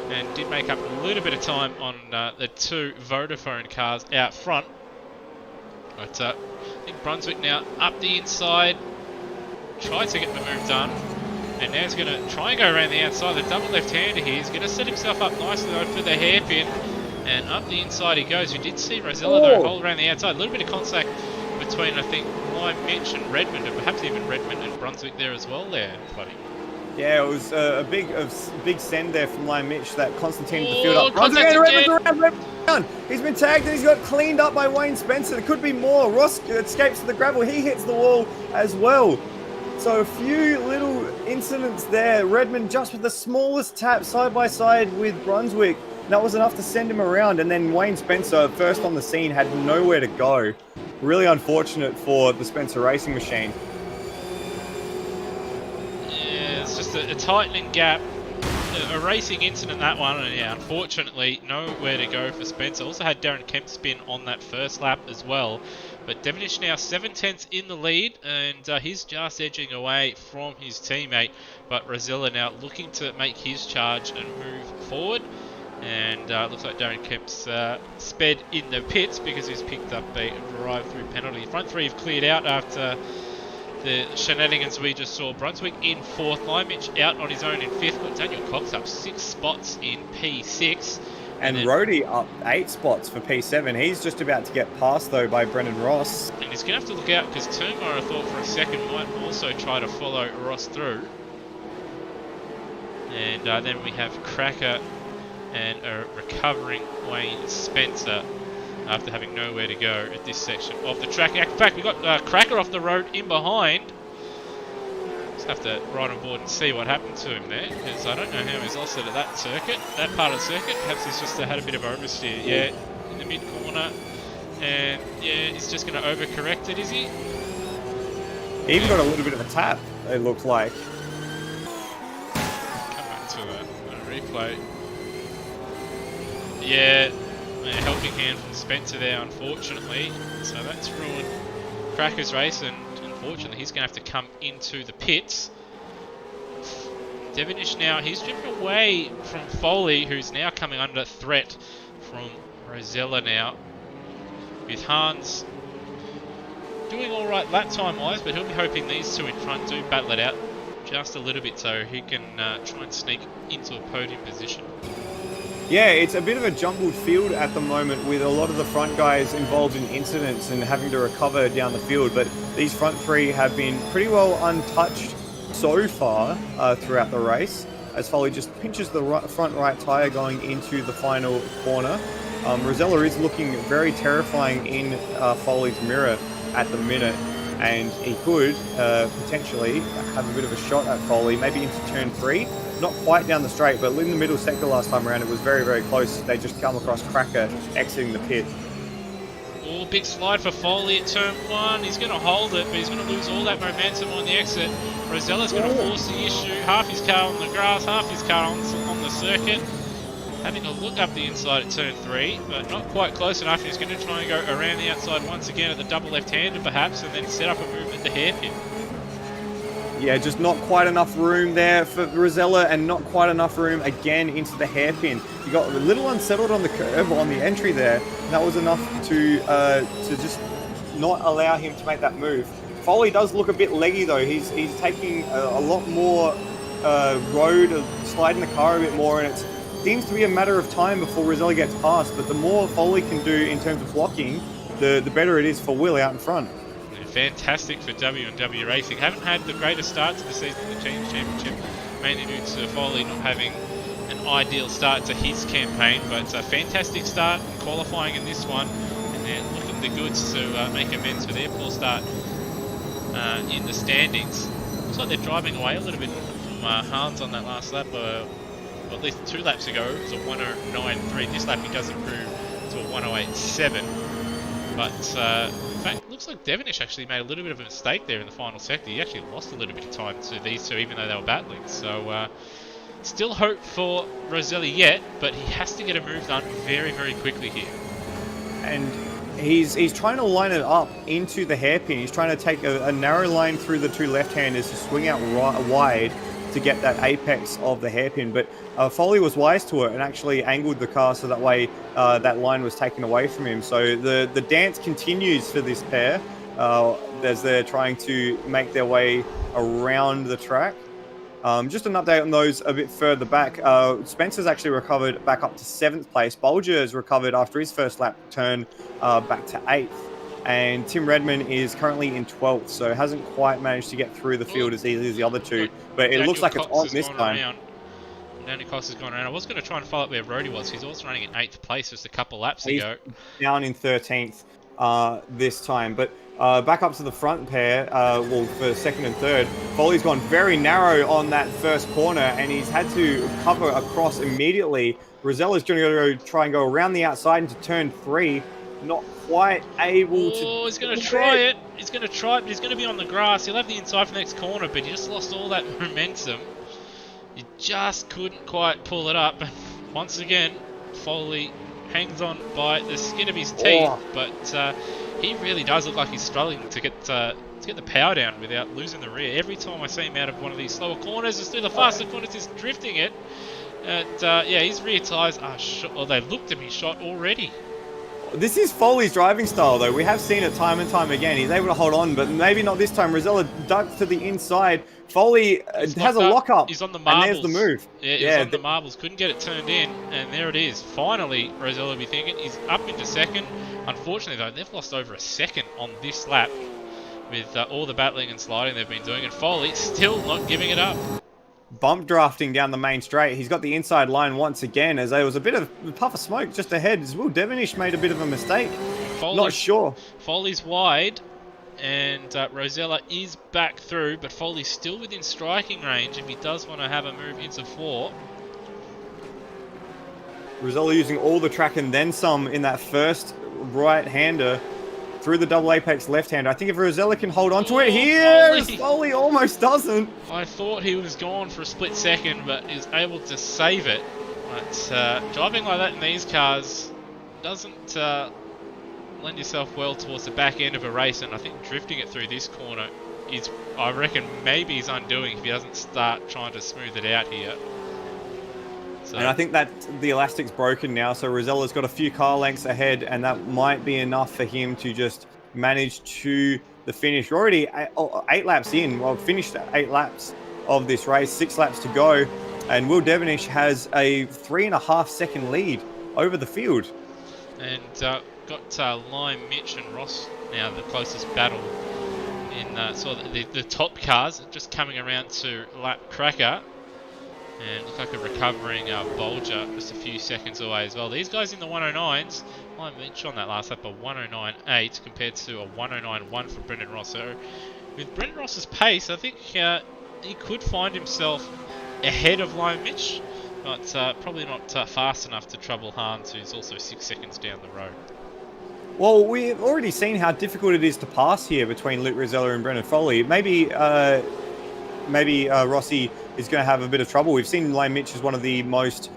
and did make up a little bit of time on the two Vodafone cars out front. But I think Brunswick now up the inside, tried to get the move done, and now he's going to try and go around the outside. The double left-hander here. He's going to set himself up nicely though for the hairpin, and up the inside he goes. You did see Rosella though hold around the outside. A little bit of contact between, I think, Lime Mitch and Redmond, and perhaps even Redmond and Brunswick there as well there, buddy. Yeah, it was a big send there from Lime Mitch that Constantine the field up. Contact Around. He's been tagged and he's got cleaned up by Wayne Spencer. There could be more. Ross escapes to the gravel. He hits the wall as well. So a few little incidents there. Redmond just with the smallest tap side by side with Brunswick. That was enough to send him around. And then Wayne Spencer, first on the scene, had nowhere to go. Really unfortunate for the Spencer Racing Machine. It's just a tightening gap, a racing incident that one, and yeah, unfortunately nowhere to go for Spencer. Also had Darren Kemp spin on that first lap as well, but Devonish now 7/10 in the lead, and he's just edging away from his teammate, but Rosella now looking to make his charge and move forward, and looks like Darren Kemp's sped in the pits because he's picked up a drive-through penalty. Front three have cleared out after the shenanigans we just saw. Brunswick in 4th, Lime Mitch out on his own in 5th, but Daniel Cox up 6 spots in P6. And Rhodey up 8 spots for P7. He's just about to get passed though by Brendan Ross. And he's going to have to look out because Turnmeyer, I thought for a second, might also try to follow Ross through. And then we have Cracker and a recovering Wayne Spencer after having nowhere to go at this section of the track. In fact, we've got Cracker off the road in behind. Just have to ride on board and see what happened to him there, because I don't know how he's lost it at that circuit, that part of the circuit. Perhaps he's just had a bit of oversteer. Yeah, in the mid-corner. And yeah, he's just going to overcorrect it, is he? He even got a little bit of a tap, it looked like. Come back to a replay. Yeah. A helping hand from Spencer there, unfortunately. So that's ruined Cracker's race, and unfortunately he's going to have to come into the pits. Devonish now, he's driven away from Foley, who's now coming under threat from Rosella now. With Hans doing alright lap time wise, but he'll be hoping these two in front do battle it out just a little bit so he can try and sneak into a podium position. Yeah, it's a bit of a jumbled field at the moment with a lot of the front guys involved in incidents and having to recover down the field, but these front three have been pretty well untouched so far throughout the race, as Foley just pinches the front right tyre going into the final corner. Rosella is looking very terrifying in Foley's mirror at the minute, and he could potentially have a bit of a shot at Foley, maybe into turn 3. Not quite down the straight, but in the middle sector last time around, it was very, very close. They just come across Cracker exiting the pit. Oh, big slide for Foley at turn 1. He's going to hold it, but he's going to lose all that momentum on the exit. Rosella's going to force the issue. Half his car on the grass, half his car on the circuit. Having a look up the inside at turn 3, but not quite close enough. He's going to try and go around the outside once again at the double left-hander perhaps, and then set up a movement to hairpin. Yeah, just not quite enough room there for Rosella, and not quite enough room again into the hairpin. You got a little unsettled on the curve on the entry there, and that was enough to just not allow him to make that move. Foley does look a bit leggy though. He's taking a lot more road, sliding the car a bit more, and it seems to be a matter of time before Rosella gets past. But the more Foley can do in terms of blocking, the better it is for Will out in front. Fantastic for W&W Racing. Haven't had the greatest start to the season in the Teams Championship, mainly due to Foley not having an ideal start to his campaign, but it's a fantastic start in qualifying in this one, and they're looking the goods to make amends for their poor start in the standings. Looks like they're driving away a little bit from Hans on that last lap, well, at least 2 laps ago. It was a 109.3. This lap he does improve to a 108.7, but in fact, looks like Devonish actually made a little bit of a mistake there in the final sector. He actually lost a little bit of time to these two, even though they were battling. So, still hope for Rosella yet, but he has to get a move done very, very quickly here. And he's trying to line it up into the hairpin. He's trying to take a narrow line through the 2 left-handers to swing out wide to get that apex of the hairpin, but Foley was wise to it and actually angled the car so that way that line was taken away from him. So the dance continues for this pair as they're trying to make their way around the track. Just an update on those a bit further back. Spencer's actually recovered back up to 7th place. Bolger has recovered after his first lap turn back to 8th. And Tim Redmond is currently in 12th, so hasn't quite managed to get through the field as easily as the other two. But it looks like it's on this time. Daniel Cox has gone around. I was going to try and follow up where Rody was. He's also running in 8th place just a couple laps ago. Down in 13th this time. But back up to the front pair, well, for second and third, Foley's gone very narrow on that first corner, and he's had to cover across immediately. Rosella's going to go try and go around the outside into turn 3. Not quite able to... Oh, he's going to try it. He's going to try it, but he's going to be on the grass. He'll have the inside for the next corner, but he just lost all that momentum. You just couldn't quite pull it up. Once again, Foley hangs on by the skin of his teeth, but he really does look like he's struggling to get the power down without losing the rear. Every time I see him out of one of these slower corners, it's through the faster corners, he's drifting it. And yeah, his rear tyres are shot, or they look to be shot already. This is Foley's driving style, though. We have seen it time and time again. He's able to hold on, but maybe not this time. Rosella ducks to the inside. Foley has a lock-up. He's on the marbles. And there's the move. Yeah, he's on the marbles. Couldn't get it turned in, and there it is. Finally, Rosella will be thinking. He's up into second. Unfortunately, though, they've lost over a second on this lap with all the battling and sliding they've been doing, and Foley still not giving it up. Bump drafting down the main straight. He's got the inside line once again, as there was a bit of a puff of smoke just ahead. As Will Devonish made a bit of a mistake. Not sure. Foley's wide, and Rosella is back through, but Foley's still within striking range if he does want to have a move into 4. Rosella using all the track and then some in that first right-hander through the double apex left-hander. I think if Rosella can hold on to it here, Foley almost doesn't. I thought he was gone for a split second, but is able to save it. But driving like that in these cars doesn't lend yourself well towards the back end of a race, and I think drifting it through this corner is, I reckon, maybe his undoing if he doesn't start trying to smooth it out here. So. And I think that the elastic's broken now, so Rosella's got a few car lengths ahead, and that might be enough for him to just manage to the finish. We're already 8 laps in. Well, finished 8 laps of this race, 6 laps to go, and Will Devonish has a 3.5 second lead over the field. And got Lime, Mitch, and Ross now the closest battle in sort of the top cars, just coming around to lap cracker. And look like a recovering Bolger just a few seconds away as well. These guys in the 109s, I mentioned on that last lap, a 109.8 compared to a 109.1 for Brendan Ross. So with Brendan Ross's pace, I think he could find himself ahead of Lime Mitch, but probably not fast enough to trouble Hans, who's also 6 seconds down the road. Well, we've already seen how difficult it is to pass here between Luke Rosella and Brendan Foley. Maybe Rossi is going to have a bit of trouble. We've seen Lane Mitch as one of the most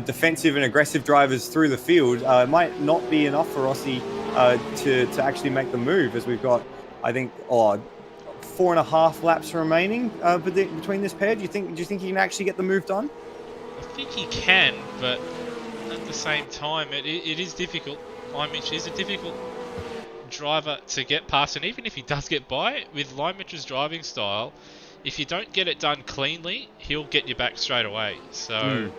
defensive and aggressive drivers through the field. It might not be enough for Rossi to actually make the move, as we've got, I think, 4.5 laps remaining between this pair. Do you think he can actually get the move done? I think he can, but at the same time, it is difficult. Lime Mitch is a difficult driver to get past, and even if he does get by, with Lime Mitch's driving style, if you don't get it done cleanly, he'll get you back straight away. So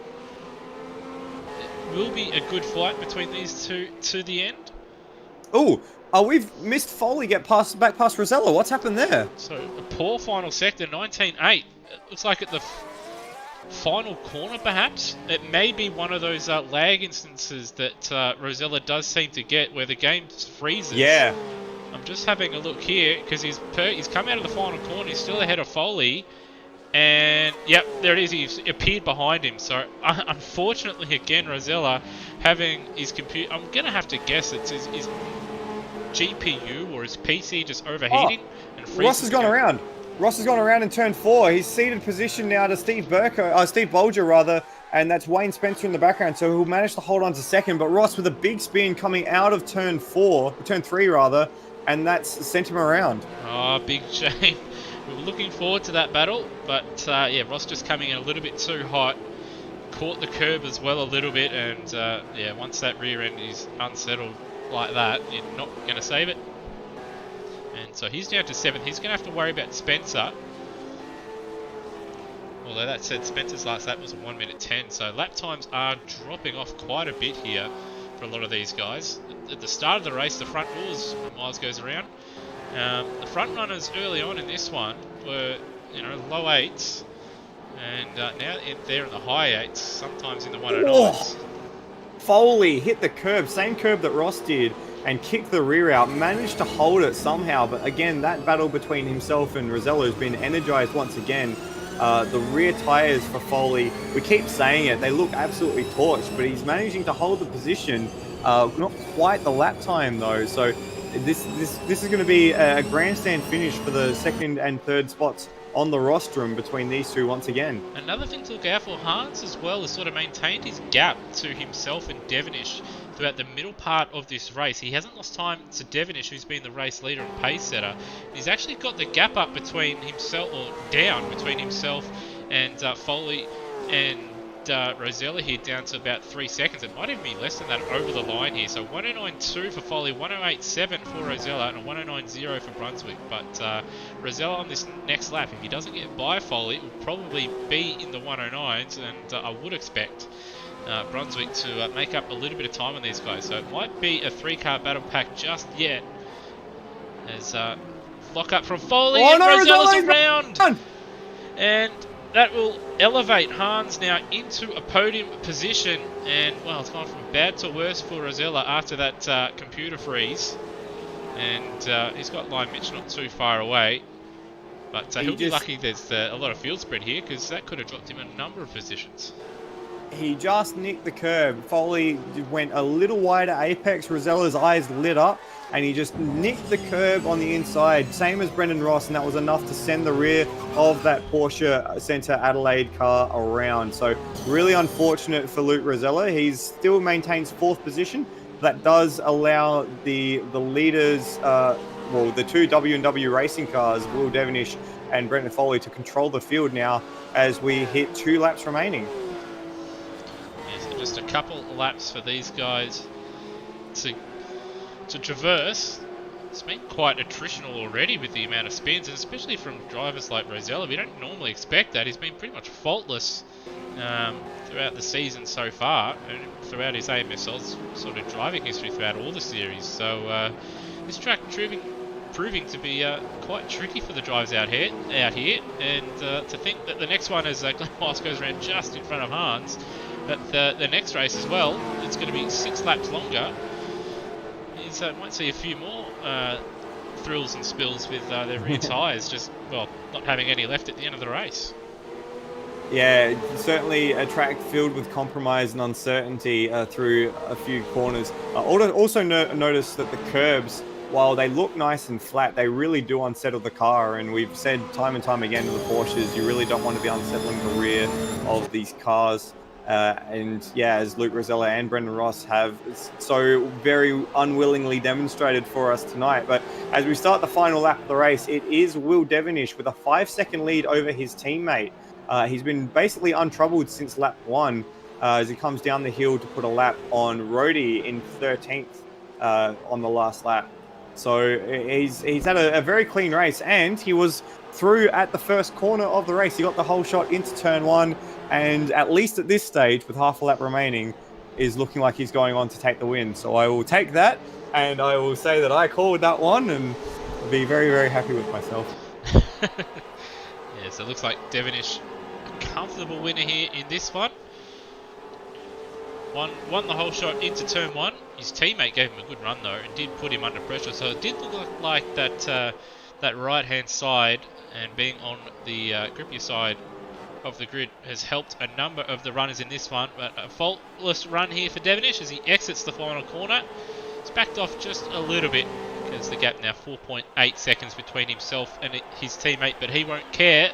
it will be a good fight between these two to the end. Oh, we've missed Foley back past Rosella. What's happened there? So a poor final sector, 19.8. It looks like at the final corner, perhaps. It may be one of those lag instances that Rosella does seem to get, where the game just freezes. Yeah. I'm just having a look here because he's come out of the final corner. He's still ahead of Foley, and yep, there it is. He's appeared behind him. So unfortunately, again, Rosella having his computer. I'm gonna have to guess it's his GPU or his PC just overheating and freezing. Ross has gone around. Ross has gone around in turn 4. He's ceded position now to Steve Bolger rather, and that's Wayne Spencer in the background. So he'll manage to hold on to second. But Ross with a big spin coming out of turn 3 rather. And that's sent him around. Oh, big shame. We were looking forward to that battle, but yeah, Ross just coming in a little bit too hot. Caught the curb as well a little bit, and yeah, once that rear end is unsettled like that, you're not going to save it. And so he's down to 7th. He's going to have to worry about Spencer. Although that said, Spencer's last lap was a 1 minute 10, so lap times are dropping off quite a bit here for a lot of these guys. At the start of the race, the front rules, when Miles goes around, the front runners early on in this one were, low 8s, and now they're in the high 8s, sometimes in the 109s. Foley hit the curb, same curb that Ross did, and kicked the rear out, managed to hold it somehow, but again, that battle between himself and Rosella has been energized once again. The rear tyres for Foley, we keep saying it, they look absolutely torched, but he's managing to hold the position. Not quite the lap time though, so this is going to be a grandstand finish for the second and third spots on the rostrum between these two once again. Another thing to look out for, Hans as well has sort of maintained his gap to himself and Devonish throughout the middle part of this race. He hasn't lost time to Devonish, who's been the race leader and pace setter. He's actually got the gap up between himself, or down between himself and Foley and Rosella here, down to about 3 seconds. It might even be less than that over the line here. So 109.2 for Foley, 108.7 for Rosella, and a 109.0 for Brunswick. But Rosella on this next lap, if he doesn't get by Foley, it will probably be in the 109s, and I would expect Brunswick to make up a little bit of time on these guys. So it might be a 3-car battle pack just yet. As lock up from Foley, and Rosella's around! And that will elevate Hans now into a podium position, and well, it's gone from bad to worse for Rosella after that computer freeze, and he's got Line Mitch not too far away, but he'll be lucky there's a lot of field spread here, because that could have dropped him a number of positions. He just nicked the curb. Foley went a little wider apex. Rosella's eyes lit up, and he just nicked the curb on the inside, same as Brendan Ross, and that was enough to send the rear of that Porsche Centre Adelaide car around. So really unfortunate for Luke Rosella. He still maintains 4th position. That does allow the leaders, the two W&W racing cars, Will Devonish and Brendan Foley, to control the field now as we hit 2 laps remaining. Just a couple laps for these guys to traverse. It's been quite attritional already with the amount of spins, and especially from drivers like Rosella. We don't normally expect that. He's been pretty much faultless throughout the season so far, and throughout his AMSOZ sort of driving history throughout all the series. So this track proving to be quite tricky for the drivers out here, and to think that the next one, as Glenn Miles goes around just in front of Hans, but the next race as well, it's going to be 6 laps longer. Might see a few more thrills and spills with their rear tyres, just, well, not having any left at the end of the race. Yeah, certainly a track filled with compromise and uncertainty through a few corners. Also notice that the curbs, while they look nice and flat, they really do unsettle the car, and we've said time and time again to the Porsches, you really don't want to be unsettling the rear of these cars. And yeah, as Luke Rosella and Brendan Ross have so very unwillingly demonstrated for us tonight. But as we start the final lap of the race, it is Will Devonish with a 5-second lead over his teammate. He's been basically untroubled since lap 1 as he comes down the hill to put a lap on Rhodey in 13th on the last lap. So he's had a very clean race, and he was through at the first corner of the race. He got the whole shot into turn 1, and at least at this stage, with half a lap remaining, is looking like he's going on to take the win. So I will take that, and I will say that I called that one, and be very, very happy with myself. Yeah, so it looks like Devonish, a comfortable winner here in this one. Won the whole shot into turn 1. His teammate gave him a good run though, and did put him under pressure. So it did look like that right hand side, and being on the grippier side of the grid, has helped a number of the runners in this one. But a faultless run here for Devonish as he exits the final corner. He's backed off just a little bit, because the gap now 4.8 seconds between himself and his teammate, but he won't care.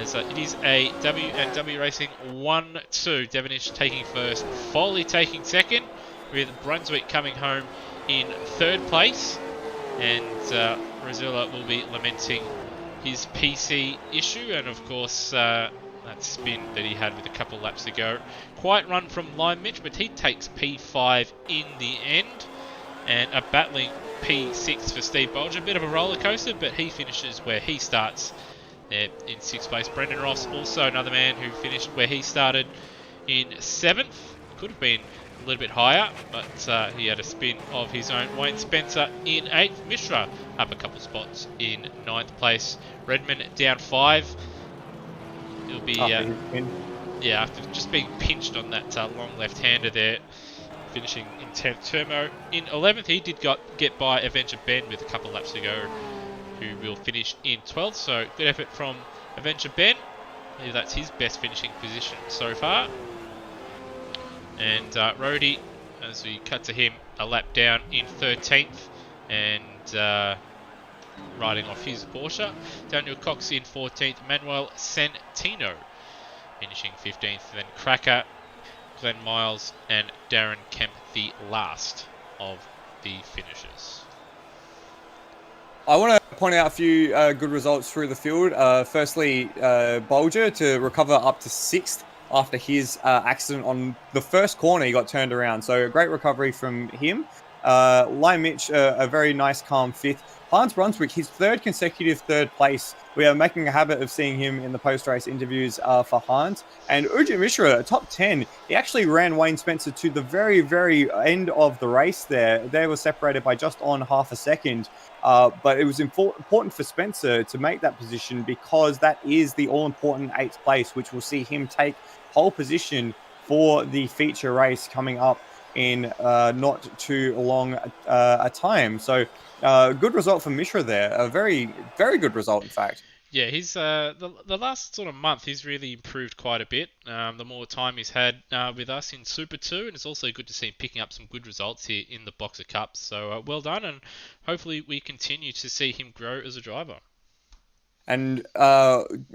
So it is a W&W Racing 1-2. Devonish taking first, Foley taking second, with Brunswick coming home in 3rd place. And Rosella will be lamenting his PC issue, and of course that spin that he had with a couple laps to go. Quiet run from Line Mitch, but he takes P5 in the end, and a battling P6 for Steve Bolger. A bit of a roller coaster, but he finishes where he starts there in 6th place. Brendan Ross, also another man who finished where he started in 7th. Could have been a little bit higher, but he had a spin of his own. Wayne Spencer in 8th. Mishra up a couple spots in 9th place. Redman down 5. It'll be, After his pin. after just being pinched on that long left-hander there, finishing in 10th. Turmo in 11th. He did get by Avenger Ben with a couple laps to go, who will finish in 12th. So good effort from Avenger Ben. That's his best finishing position so far. And Rhodey, as we cut to him, a lap down in 13th and riding off his Porsche. Daniel Cox in 14th. Manuel Santino finishing 15th. Then Cracker, Glenn Miles and Darren Kemp, the last of the finishers. I want to point out a few good results through the field. Firstly, Bolger to recover up to 6th after his accident on the first corner. He got turned around. So a great recovery from him. Lime Mitch, a very nice, calm 5th. Hans Brunswick, his 3rd consecutive 3rd place. We are making a habit of seeing him in the post-race interviews for Hans. And Ujit Mishra, top 10. He actually ran Wayne Spencer to the very, very end of the race there. They were separated by just on half a second. But it was important for Spencer to make that position because that is the all-important 8th place, which will see him take pole position for the feature race coming up in not too long a time. So good result for Mishra there. A very, very good result, in fact. Yeah, he's the last sort of month he's really improved quite a bit. The more time he's had with us in Super 2, and it's also good to see him picking up some good results here in the Boxer Cups. So well done, and hopefully we continue to see him grow as a driver. And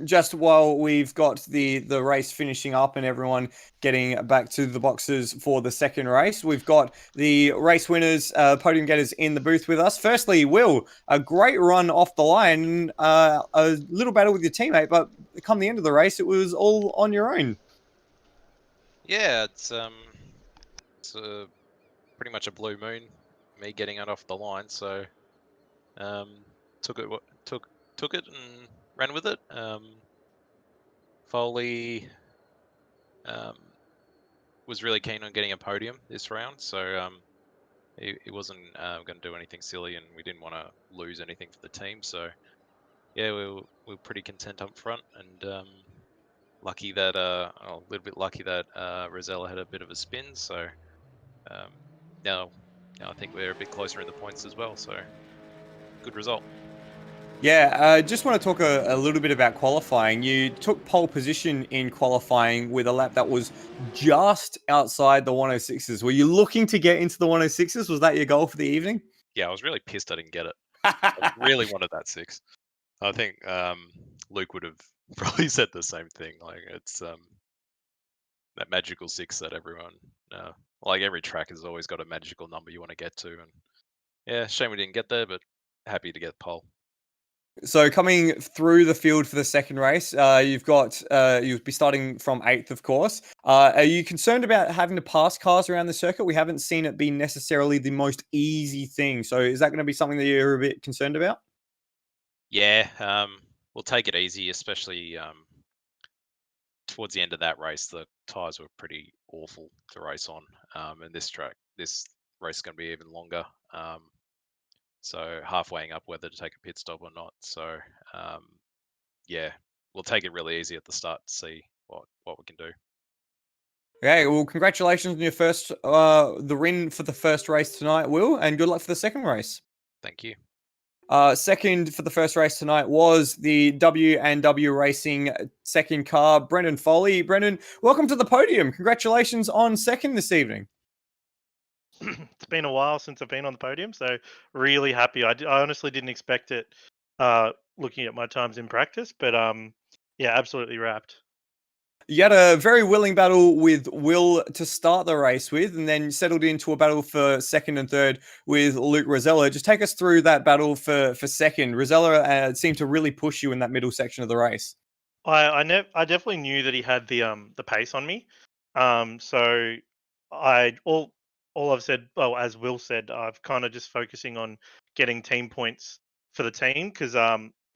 just while we've got the race finishing up and everyone getting back to the boxes for the second race, we've got the race winners, podium getters in the booth with us. Firstly, Will, a great run off the line, a little battle with your teammate, but come the end of the race, it was all on your own. Yeah, it's pretty much a blue moon, me getting it off the line. So took it and ran with it. Foley was really keen on getting a podium this round, so he wasn't going to do anything silly, and we didn't want to lose anything for the team. So yeah, we were pretty content up front, and lucky that a little bit lucky that Rosella had a bit of a spin. So now I think we're a bit closer in the points as well. So good result. Yeah, I just want to talk a little bit about qualifying. You took pole position in qualifying with a lap that was just outside the 106s. Were you looking to get into the 106s? Was that your goal for the evening? Yeah, I was really pissed I didn't get it. I really wanted that 6. I think Luke would have probably said the same thing. Like it's that magical 6 that everyone, like every track has always got a magical number you want to get to, and yeah, shame we didn't get there, but happy to get pole. So coming through the field for the second race, you've got you'll be starting from 8th, of course. Are you concerned about having to pass cars around the circuit? We haven't seen it be necessarily the most easy thing. So is that going to be something that you're a bit concerned about? Yeah, we'll take it easy, especially towards the end of that race. The tires were pretty awful to race on, and this race is going to be even longer. So halfwaying up whether to take a pit stop or not. So yeah, we'll take it really easy at the start to see what we can do. Okay, well, congratulations on your first, the win for the first race tonight, Will, and good luck for the second race. Thank you. Second for the first race tonight was the W&W Racing second car, Brendan Foley. Brendan, welcome to the podium. Congratulations on second this evening. It's been a while since I've been on the podium, so really happy. I honestly didn't expect it, looking at my times in practice, but yeah, absolutely wrapped. You had a very willing battle with Will to start the race with, and then settled into a battle for second and third with Luke Rosella. Just take us through that battle for second. Rosella seemed to really push you in that middle section of the race. I definitely knew that he had the pace on me. So all I've said, well, as Will said, I've kind of just focusing on getting team points for the team because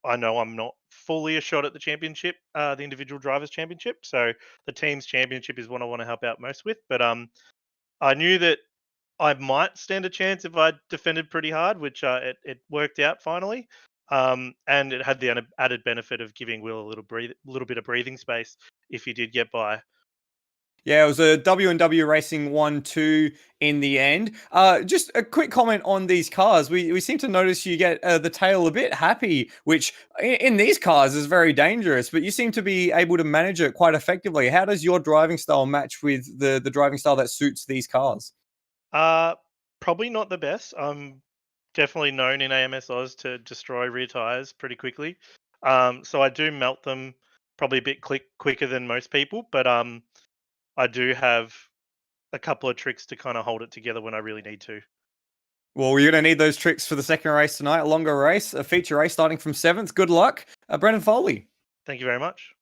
I know I'm not fully a shot at the championship, the individual drivers championship. So the team's championship is what I want to help out most with. But I knew that I might stand a chance if I defended pretty hard, which it worked out finally. And it had the added benefit of giving Will a little bit of breathing space if he did get by. Yeah, it was a W&W Racing 1-2 in the end. Just a quick comment on these cars. We seem to notice you get the tail a bit happy, which in these cars is very dangerous, but you seem to be able to manage it quite effectively. How does your driving style match with the driving style that suits these cars? Probably not the best. I'm definitely known in AMSOZ to destroy rear tires pretty quickly. So I do melt them probably a bit quicker than most people, but I do have a couple of tricks to kind of hold it together when I really need to. Well, you're going to need those tricks for the second race tonight. A longer race, a feature race starting from 7th. Good luck. Brendan Foley. Thank you very much.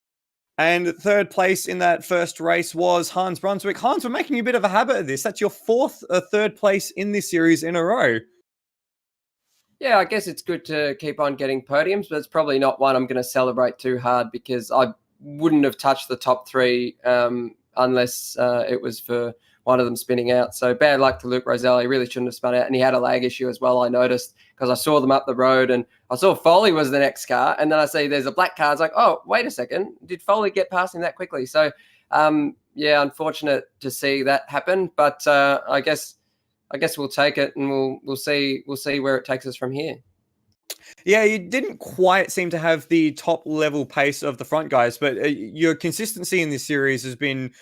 And third place in that first race was Hans Brunswick. Hans, we're making a bit of a habit of this. That's your fourth third place in this series in a row. Yeah, I guess it's good to keep on getting podiums, but it's probably not one I'm going to celebrate too hard because I wouldn't have touched the top three unless it was for one of them spinning out. So bad luck to Luke Rosella. He really shouldn't have spun out. And he had a lag issue as well, I noticed, because I saw them up the road and I saw Foley was the next car. And then I see there's a black car. It's like, oh, wait a second. Did Foley get past him that quickly? So, yeah, unfortunate to see that happen. But I guess we'll take it and we'll see where it takes us from here. Yeah, you didn't quite seem to have the top level pace of the front guys, but your consistency in this series has been,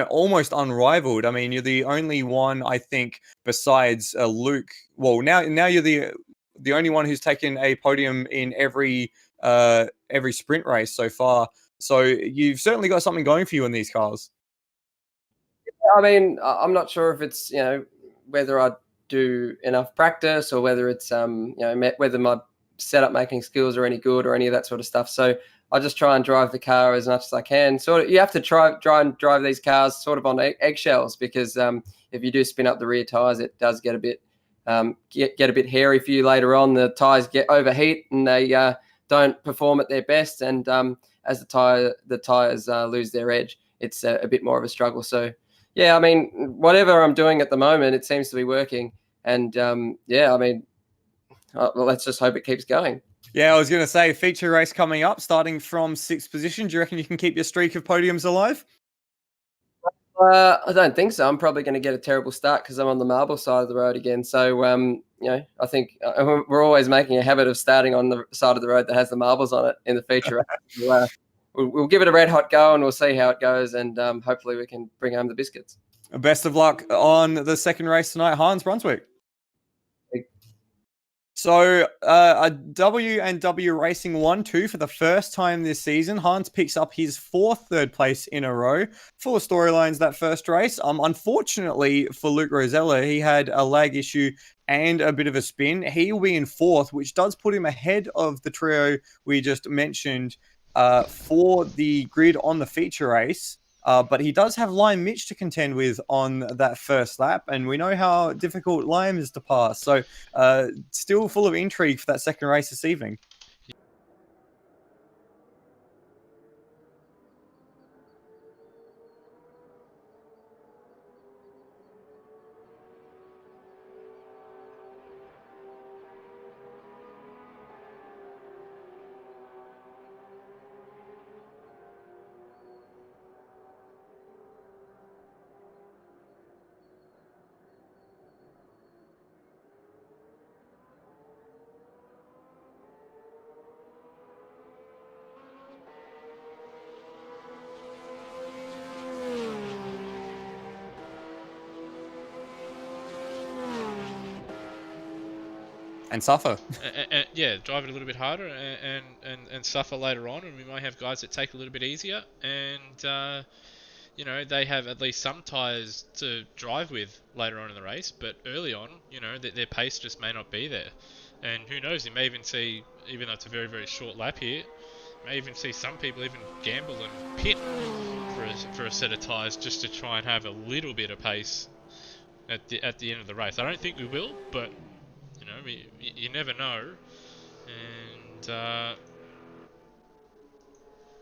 almost unrivaled. I mean, you're the only one, I think, besides Luke. Well, now you're the only one who's taken a podium in every sprint race so far. So you've certainly got something going for you in these cars. I mean, I'm not sure if it's whether I do enough practice or whether it's whether my setup making skills are any good or any of that sort of stuff. So I just try and drive the car as much as I can. Sort of, you have to try and drive these cars sort of on eggshells because if you do spin up the rear tires, it does get a bit get a bit hairy for you later on. The tires get overheat and they don't perform at their best. And as the tires lose their edge, it's a bit more of a struggle. So yeah, I mean, whatever I'm doing at the moment, it seems to be working. And yeah, I mean, well, let's just hope it keeps going. Yeah, I was going to say, feature race coming up, starting from 6th position. Do you reckon you can keep your streak of podiums alive? I don't think so. I'm probably going to get a terrible start because I'm on the marble side of the road again. So, I think we're always making a habit of starting on the side of the road that has the marbles on it in the feature race. We'll give it a red hot go and we'll see how it goes. And hopefully we can bring home the biscuits. Best of luck on the second race tonight, Hans Brunswick. So a W&W Racing 1-2 for the first time this season. Hans picks up his 4th third place in a row. Full of storylines that first race. Unfortunately for Luke Rosella, he had a lag issue and a bit of a spin. He will be in 4th, which does put him ahead of the trio we just mentioned for the grid on the feature race. But he does have Lime Mitch to contend with on that first lap, and we know how difficult Lime is to pass. So still full of intrigue for that second race this evening. And suffer. Yeah, drive it a little bit harder and suffer later on, and we might have guys that take a little bit easier, and they have at least some tyres to drive with later on in the race, but early on, their pace just may not be there, and who knows, you may even see, even though it's a very, very short lap here, you may even see some people even gamble and pit for a set of tyres just to try and have a little bit of pace at the end of the race. I don't think we will, but you never know. And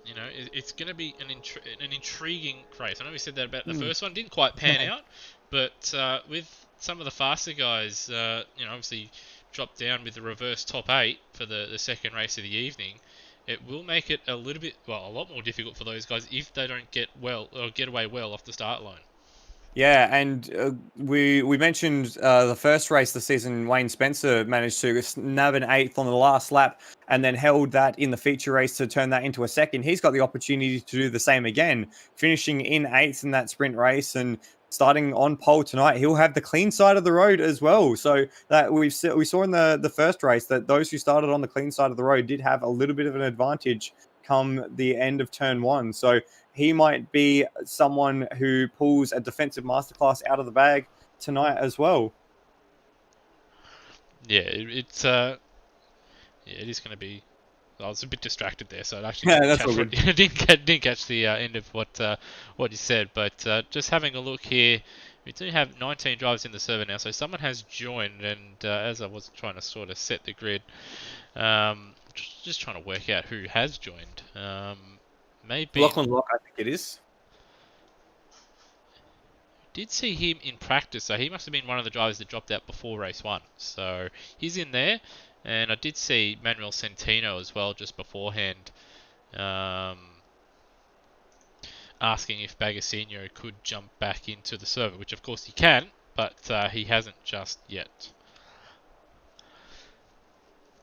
you know, it's going to be an intriguing race. I know we said that about the first one, didn't quite pan out, but with some of the faster guys, you know, obviously dropped down with the reverse top 8 for the second race of the evening. It will make it a little bit, well, a lot more difficult for those guys if they don't get away well off the start line. Yeah, and we mentioned the first race of the season, Wayne Spencer managed to nab an 8th on the last lap and then held that in the feature race to turn that into a second. He's got the opportunity to do the same again, finishing in 8th in that sprint race and starting on pole tonight. He'll have the clean side of the road as well. So that we saw in the first race that those who started on the clean side of the road did have a little bit of an advantage come the end of turn 1. So he might be someone who pulls a defensive masterclass out of the bag tonight as well. Yeah, it is going to be. I was a bit distracted there, so I actually didn't catch the end of what you said. But just having a look here, we do have 19 drivers in the server now, so someone has joined. And as I was trying to sort of set the grid, just trying to work out who has joined. Maybe Lachlan Locke, I think it is. Did see him in practice, so he must have been one of the drivers that dropped out before race 1. So he's in there. And I did see Manuel Centino as well just beforehand, asking if Bagasino could jump back into the server, which of course he can, but he hasn't just yet.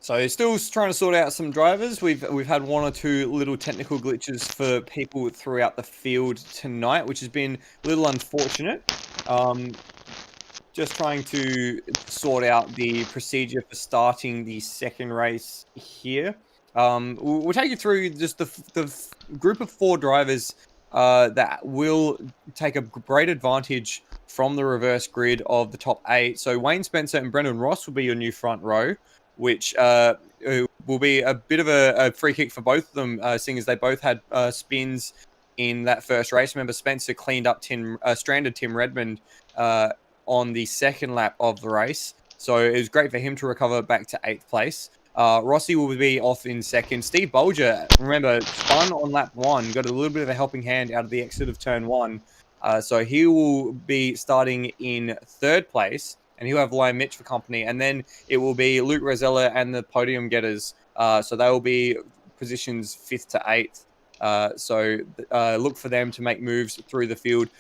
So still trying to sort out some drivers. We've had one or two little technical glitches for people throughout the field tonight, which has been a little unfortunate. Just trying to sort out the procedure for starting the second race here. We'll take you through just the group of 4 drivers that will take a great advantage from the reverse grid of the top 8. So Wayne Spencer and Brendan Ross will be your new front row, which will be a bit of a free kick for both of them, seeing as they both had spins in that first race. Remember, Spencer cleaned up stranded Tim Redmond on the second lap of the race. So it was great for him to recover back to 8th place. Rossi will be off in second. Steve Bolger, remember, spun on lap 1, got a little bit of a helping hand out of the exit of turn 1. So he will be starting in 3rd place, and he'll have Liam Mitch for company. And then it will be Luke Rosella and the podium getters. So they will be positions 5th to 8th. So look for them to make moves through the field.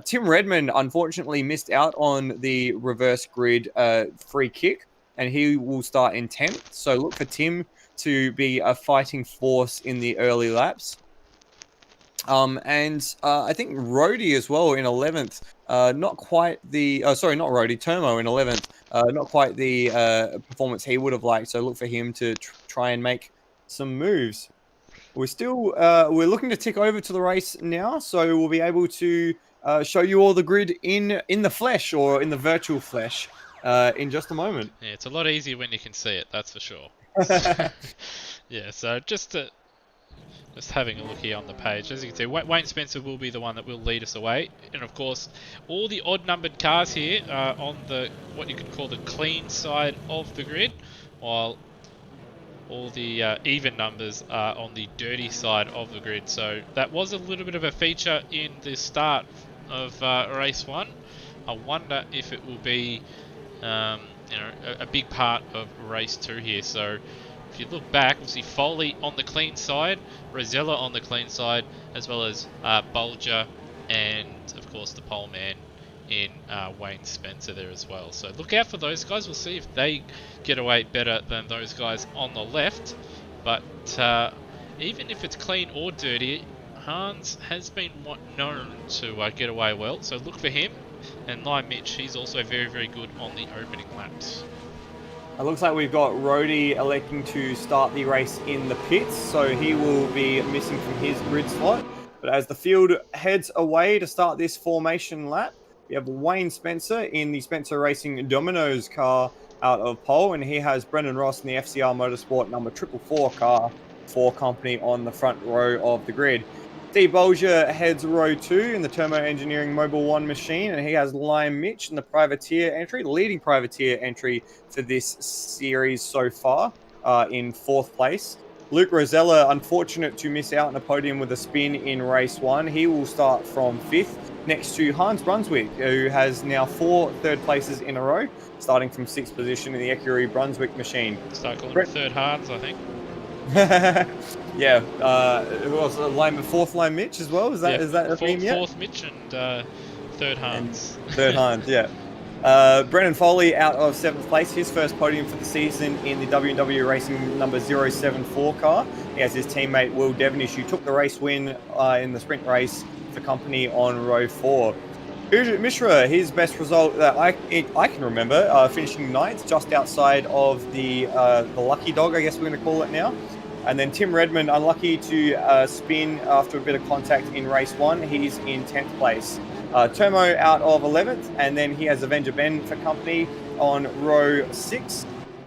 Tim Redmond unfortunately missed out on the reverse grid free kick, and he will start in 10th. So look for Tim to be a fighting force in the early laps. And I think Rhodey as well in 11th. Not quite the... sorry, not Rhodey. Termo in 11th. Not quite the performance he would have liked. So look for him to try and make some moves. We're still we're looking to tick over to the race now, so we'll be able to show you all the grid in the flesh, or in the virtual flesh, in just a moment. Yeah, it's a lot easier when you can see it, that's for sure. Yeah, so just having a look here on the page, as you can see, Wayne Spencer will be the one that will lead us away, and of course, all the odd-numbered cars here are on the what you could call the clean side of the grid, while all the even numbers are on the dirty side of the grid. So that was a little bit of a feature in the start of race 1. I wonder if it will be a big part of race 2 here. So if you look back, we'll see Foley on the clean side, Rosella on the clean side, as well as Bolger and of course the pole man in Wayne Spencer there as well. So look out for those guys. We'll see if they get away better than those guys on the left. But even if it's clean or dirty, Hans has been known to get away well. So look for him. And Liam Mitch, he's also very, very good on the opening laps. It looks like we've got Rhodey electing to start the race in the pits, so he will be missing from his grid slot. But as the field heads away to start this formation lap, we have Wayne Spencer in the Spencer Racing Domino's car out of pole, and he has Brendan Ross in the FCR Motorsport number 444 car for company on the front row of the grid. Steve Bolger heads row 2 in the Turbo Engineering Mobile 1 machine, and he has Liam Mitch in the privateer entry, the leading privateer entry for this series so far, in 4th place. Luke Rosella, unfortunate to miss out on a podium with a spin in race 1. He will start from 5th next to Hans Brunswick, who has now 4 third places in a row, starting from 6th position in the Ecurie Brunswick machine. Start calling him third Hans, I think. Yeah, who else? Fourth line Mitch as well? Is that a theme yet? Fourth Mitch and third Hans. Third Hans, yeah. Brennan Foley out of 7th place, his first podium for the season in the W&W Racing number 074 car. He has his teammate Will Devenish, who took the race win in the sprint race for company on row 4. Ujit Mishra, his best result that I can remember, finishing 9th, just outside of the lucky dog, I guess we're going to call it now. And then Tim Redmond, unlucky to spin after a bit of contact in race 1. He's in 10th place. Termo out of 11th, and then he has Avenger Ben for company on row 6.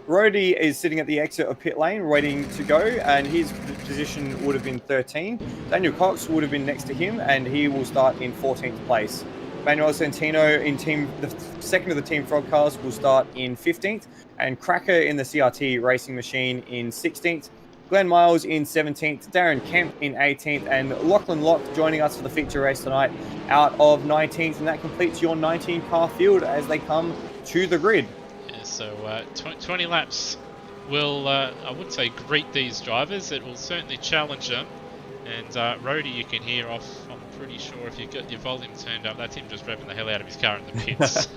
Rody is sitting at the exit of pit lane, waiting to go, and his position would have been 13. Daniel Cox would have been next to him, and he will start in 14th place. Manuel Santino in the second of the Team Frog cars will start in 15th, and Cracker in the CRT racing machine in 16th. Glenn Miles in 17th, Darren Kemp in 18th, and Lachlan Locke joining us for the feature race tonight out of 19th, and that completes your 19-car field as they come to the grid. Yeah, so 20 laps will, I wouldn't say greet these drivers, it will certainly challenge them. And Rody you can hear off, I'm pretty sure if you've got your volume turned up, that's him just revving the hell out of his car in the pits.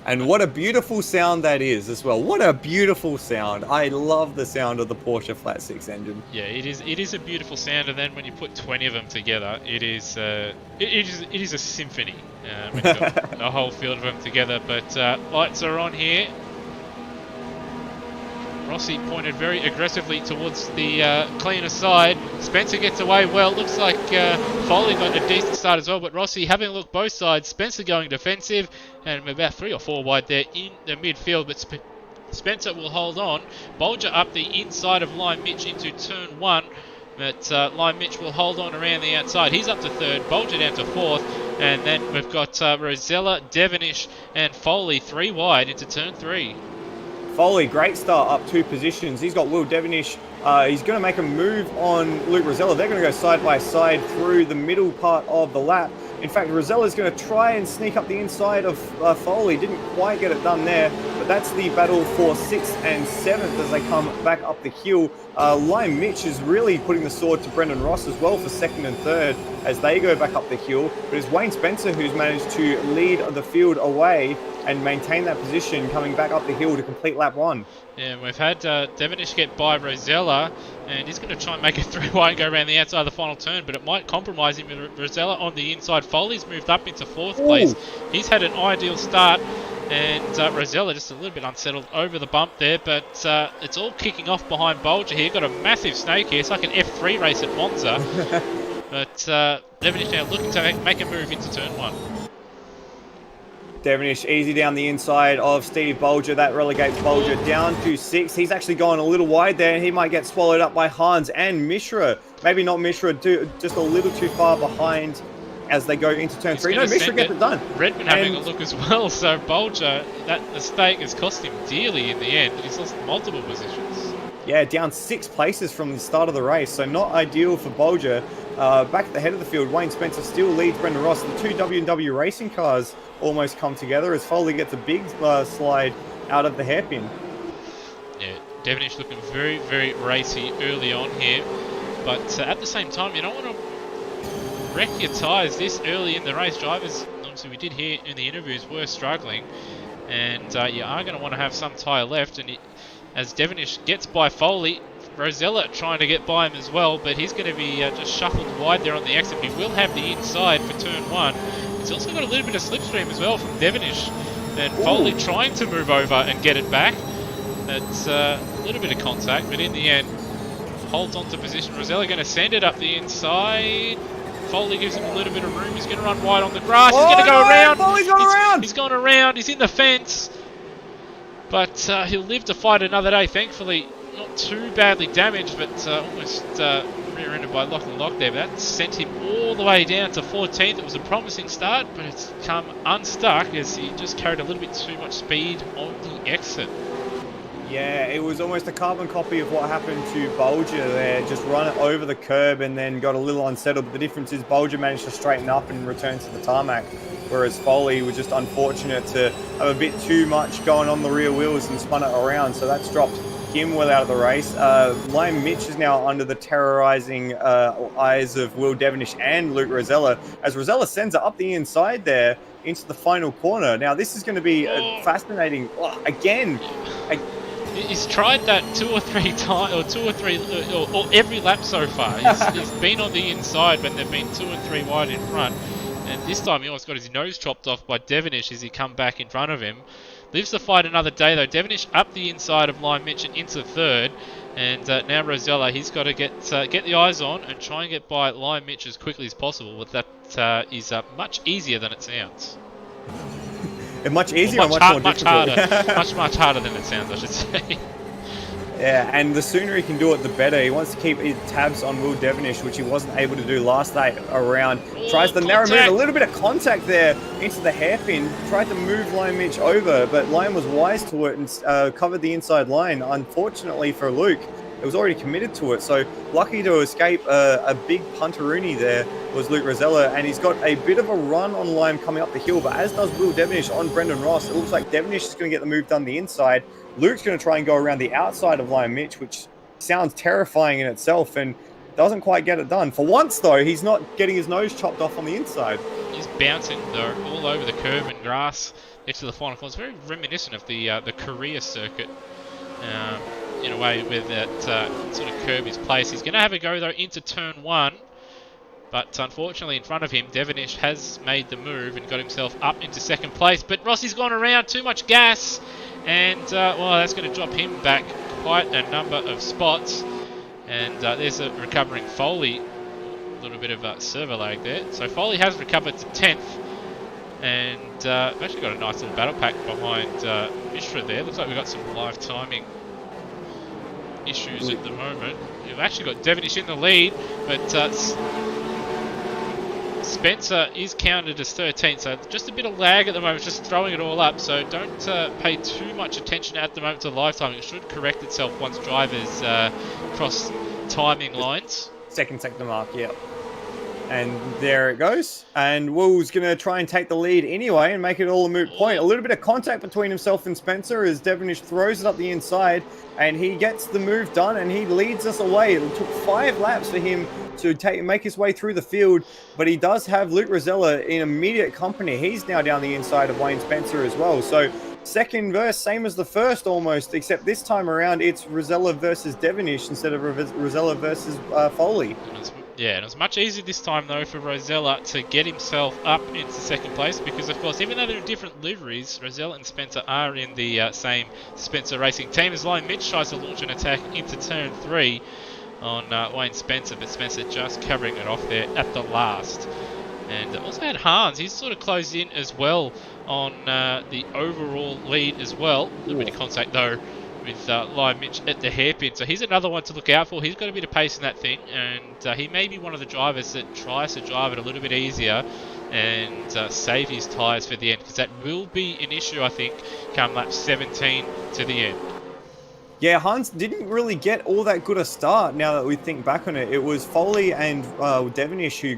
And what a beautiful sound that is as well. What a beautiful sound. I love the sound of the Porsche Flat 6 engine. Yeah, it is a beautiful sound, and then when you put 20 of them together, it is a symphony. When you've got a whole field of them together. But lights are on here. Rossi pointed very aggressively towards the cleaner side. Spencer gets away well. Looks like Foley got a decent start as well, but Rossi having a look both sides. Spencer going defensive, and about 3 or 4 wide there in the midfield, but Spencer will hold on. Bolger up the inside of Lime Mitch into turn 1, but Lime Mitch will hold on around the outside. He's up to 3rd, Bolger down to 4th, and then we've got Rosella, Devenish, and Foley 3 wide into turn 3. Foley, great start up 2 positions. He's got Will Devenish. He's going to make a move on Luke Rosella. They're going to go side by side through the middle part of the lap. In fact, Rosella's going to try and sneak up the inside of Foley. Didn't quite get it done there, but that's the battle for 6th and 7th as they come back up the hill. Lime Mitch is really putting the sword to Brendan Ross as well for 2nd and 3rd as they go back up the hill. But it's Wayne Spencer who's managed to lead the field away and maintain that position coming back up the hill to complete lap 1. Yeah, we've had Devenish get by Rosella, and he's going to try and make it through wide and go around the outside of the final turn, but it might compromise him with Rosella on the inside. Foley's moved up into 4th place. He's had an ideal start, and Rosella just a little bit unsettled over the bump there, but it's all kicking off behind Bolger here. Got a massive snake here. It's like an F3 race at Monza. But Devenish now looking to make a move into turn 1. Devenish easy down the inside of Steve Bolger. That relegates Bolger down to 6th. He's actually gone a little wide there, and he might get swallowed up by Hans and Mishra. Maybe not Mishra, just a little too far behind as they go into turn 3. No, Mishra gets it done. Redmond having a look as well, so Bolger, that mistake has cost him dearly in the end. He's lost multiple positions. Yeah, down 6 places from the start of the race, so not ideal for Bolger. Back at the head of the field, Wayne Spencer still leads Brendan Ross. The 2 W&W racing cars almost come together as Foley gets a big slide out of the hairpin. Yeah, Devenish looking very, very racy early on here, but at the same time, you don't want to wreck your tyres this early in the race. Drivers, obviously we did hear in the interviews, were struggling, and you are going to want to have some tyre left. And as Devenish gets by Foley, Rosella trying to get by him as well, but he's going to be just shuffled wide there on the exit. He will have the inside for turn 1. He's also got a little bit of slipstream as well from Devenish, and Foley trying to move over and get it back. It's a little bit of contact, but in the end, holds on to position. Rosella going to send it up the inside. Foley gives him a little bit of room. He's going to run wide on the grass. He's going to go around. Foley's gone around. He's gone around. He's in the fence. But he'll live to fight another day. Thankfully, not too badly damaged, but almost rear-ended by Lachlan Locke there. But that sent him all the way down to 14th. It was a promising start, but it's come unstuck as he just carried a little bit too much speed on the exit. Yeah, it was almost a carbon copy of what happened to Bulger there. Just run it over the curb and then got a little unsettled. But the difference is Bulger managed to straighten up and return to the tarmac, whereas Foley was just unfortunate to have a bit too much going on the rear wheels and spun it around. So that's dropped him well out of the race. Liam Mitch is now under the terrorizing eyes of Will Devenish and Luke Rosella, as Rosella sends it up the inside there into the final corner. Now, this is going to be fascinating. Again, He's tried that 2 or 3 times, or every lap so far. He's been on the inside when they've been 2 and 3 wide in front. And this time he almost got his nose chopped off by Devenish as he come back in front of him. Lives to fight another day though. Devenish up the inside of Lime Mitch and into third. And now Rosella, he's got to get the eyes on and try and get by Lime Mitch as quickly as possible. But that is much easier than it sounds. Much easier or or much harder. difficult? much harder than it sounds, I should say. Yeah, and the sooner he can do it, the better. He wants to keep his tabs on Will Devenish, which he wasn't able to do last night around. Tries the narrow move, a little bit of contact there into the hairpin. Tried to move Liam Mitch over, but Liam was wise to it and covered the inside line. Unfortunately for Luke, it was already committed to it. So lucky to escape a big punteroonie there was Luke Rosella, and he's got a bit of a run on Liam coming up the hill, but as does Will Devenish on Brendan Ross. It looks like Devenish is going to get the move done the inside. Luke's going to try and go around the outside of Liam Mitch, which sounds terrifying in itself and doesn't quite get it done. For once, though, he's not getting his nose chopped off on the inside. He's bouncing though all over the curb and grass next to the final corner. It's very reminiscent of the Korea circuit in a way, where that sort of curb is placed. He's going to have a go though into turn 1. But unfortunately in front of him, Devenish has made the move and got himself up into second place. But Rossi's gone around, too much gas. And, well, that's going to drop him back quite a number of spots. And there's a recovering Foley. A little bit of a server lag there. So Foley has recovered to 10th. And we've actually got a nice little battle pack behind Mishra there. Looks like we've got some live timing issues at the moment. We've actually got Devenish in the lead. But Spencer is counted as 13th, so just a bit of lag at the moment, just throwing it all up. So don't pay too much attention at the moment to live timing. It should correct itself once drivers cross timing lines. Second sector mark, yeah. And there it goes. And Will's going to try and take the lead anyway and make it all a moot point. A little bit of contact between himself and Spencer as Devenish throws it up the inside and he gets the move done and he leads us away. It took 5 laps for him to make his way through the field, but he does have Luke Rosella in immediate company. He's now down the inside of Wayne Spencer as well. So second verse, same as the first almost, except this time around it's Rosella versus Devenish instead of Rosella versus Foley. Yeah, and it was much easier this time though for Rosella to get himself up into second place because of course even though they're in different liveries, Rosella and Spencer are in the same Spencer Racing team. As Lion Mitch tries to launch an attack into turn 3 on Wayne Spencer, but Spencer just covering it off there at the last. And also had Hans, he's sort of closed in as well on the overall lead as well. A little bit of contact though with Lion Mitch at the hairpin, so he's another one to look out for. He's got a bit of pace in that thing, and he may be one of the drivers that tries to drive it a little bit easier and save his tyres for the end, because that will be an issue I think come lap 17 to the end. Yeah, Hans didn't really get all that good a start now that we think back on it. It was Foley and Devenish who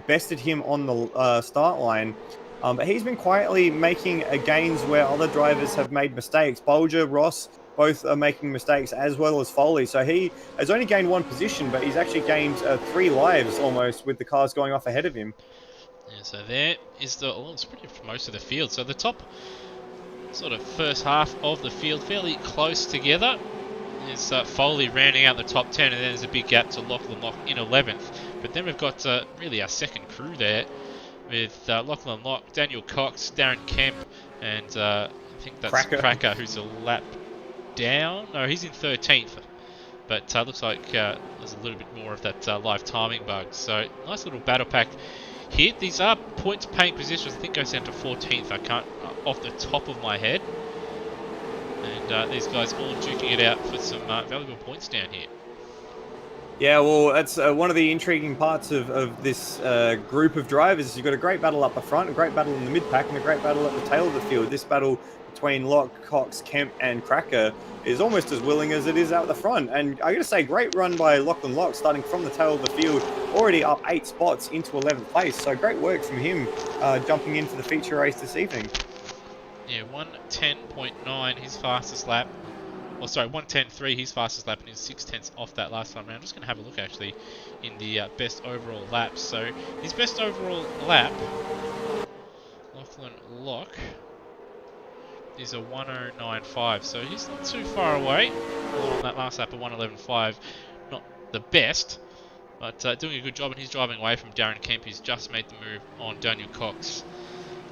bested him on the start line. But he's been quietly making gains where other drivers have made mistakes. Bulger, Ross, both are making mistakes as well as Foley. So he has only gained 1 position, but he's actually gained 3 lives almost with the cars going off ahead of him. Yeah, so there is it's pretty much most of the field. So the top sort of first half of the field fairly close together. There's Foley rounding out the top 10, and then there's a big gap to Lachlan Locke in 11th. But then we've got really our second crew there with Lachlan Locke, Daniel Cox, Darren Kemp, and I think that's Cracker, who's a lap down. No, he's in 13th. But looks like there's a little bit more of that live timing bug. So nice little battle pack here. These are points paying positions. I think goes down to 14th. I can't off the top of my head. And these guys all duking it out for some valuable points down here. Yeah, well, that's one of the intriguing parts of this group of drivers. You've got a great battle up the front, a great battle in the mid-pack, and a great battle at the tail of the field. This battle between Locke, Cox, Kemp, and Cracker is almost as willing as it is out the front. And I got to say, great run by Lachlan Locke, starting from the tail of the field, already up 8 spots into 11th place. So great work from him, jumping into the feature race this evening. Yeah, 110.9 his fastest lap. Oh, sorry, 110.3 his fastest lap, and he's 0.6 off that last time round. I'm just going to have a look actually in the best overall laps. So his best overall lap, Lachlan Locke, is a 109.5. So he's not too far away. On that last lap, a 111.5, not the best, but doing a good job. And he's driving away from Darren Kemp, who's just made the move on Daniel Cox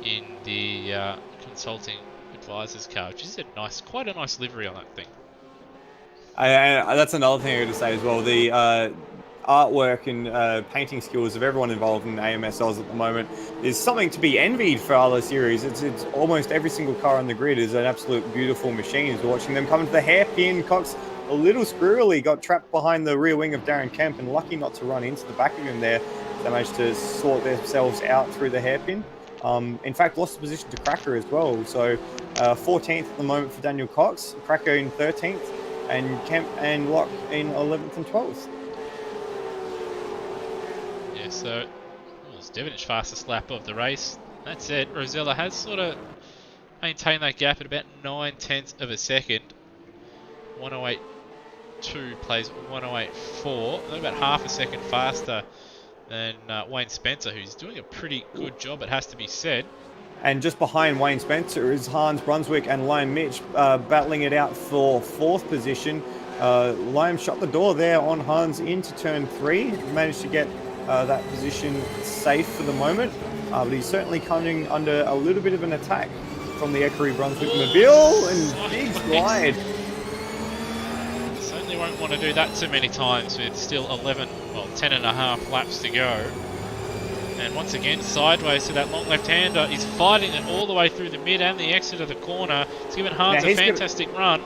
in the consulting advisor's car, which is quite a nice livery on that thing. That's another thing I got to say as well. The artwork and painting skills of everyone involved in AMSOZ at the moment is something to be envied for other series. It's almost every single car on the grid is an absolute beautiful machine. Watching them come to the hairpin, Cox a little squirrely got trapped behind the rear wing of Darren Kemp and lucky not to run into the back of him there. They managed to sort themselves out through the hairpin. In fact, lost the position to Cracker as well. So 14th at the moment for Daniel Cox, Cracker in 13th, and Kemp and Locke in 11th and 12th. Yeah, so it was Devonish fastest lap of the race. That said, Rosella has sort of maintained that gap at about 9/10 of a second. 108.2 plays 108.4. They're about half a second faster than Wayne Spencer, who's doing a pretty good job, it has to be said. And just behind Wayne Spencer is Hans Brunswick and Liam Mitch battling it out for 4th position. Liam shut the door there on Hans into turn 3. Managed to get that position safe for the moment. But he's certainly coming under a little bit of an attack from the Equerry Brunswick Mobile, and big slide. Certainly won't want to do that too many times with still 10 and a half laps to go. And once again, sideways to that long left-hander. He's fighting it all the way through the mid and the exit of the corner. It's given Hans a fantastic run.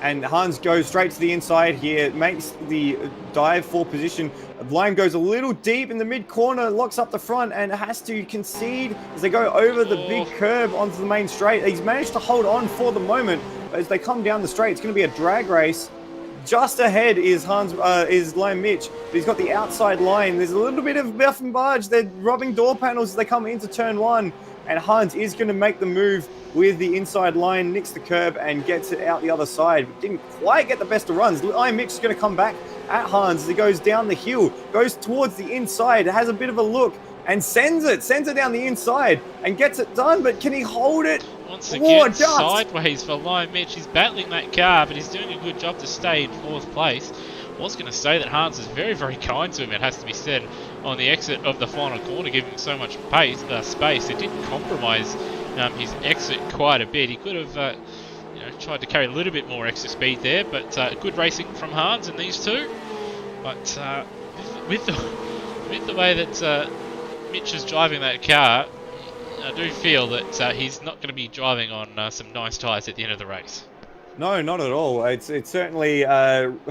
And Hans goes straight to the inside here, makes the dive for position. Liam goes a little deep in the mid-corner, locks up the front, and has to concede as they go over the big curb onto the main straight. He's managed to hold on for the moment. As they come down the straight, it's going to be a drag race. Just ahead is Liam Mitch, but he's got the outside line. There's a little bit of buff and barge. They're rubbing door panels as they come into turn 1, and Hans is going to make the move with the inside line, nicks the curb, and gets it out the other side. But didn't quite get the best of runs. Liam Mitch is going to come back at Hans as he goes down the hill, goes towards the inside, has a bit of a look, and sends it down the inside, and gets it done. But can he hold it? Once again, sideways for Liam Mitch. He's battling that car, but he's doing a good job to stay in 4th place. I was going to say that Hans is very, very kind to him, it has to be said, on the exit of the final corner, giving him so much space. It didn't compromise his exit quite a bit. He could have tried to carry a little bit more extra speed there, but good racing from Hans and these two. But with the way that Mitch is driving that car, I do feel that he's not going to be driving on some nice tyres at the end of the race. No, not at all. It's certainly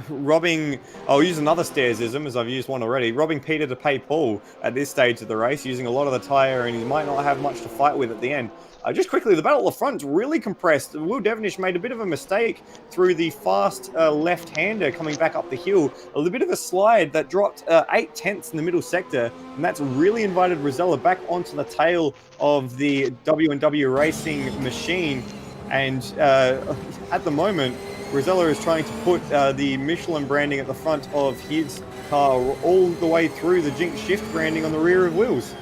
robbing... I'll use another stairsism, as I've used one already. Robbing Peter to pay Paul at this stage of the race, using a lot of the tyre, and he might not have much to fight with at the end. Just quickly, the battle at the front's really compressed. Will Devonish made a bit of a mistake through the fast left-hander coming back up the hill. A little bit of a slide that dropped 8/10 in the middle sector, and that's really invited Rosella back onto the tail of the W&W Racing machine. And at the moment, Rosella is trying to put the Michelin branding at the front of his car all the way through the Jinx Shift branding on the rear of wheels.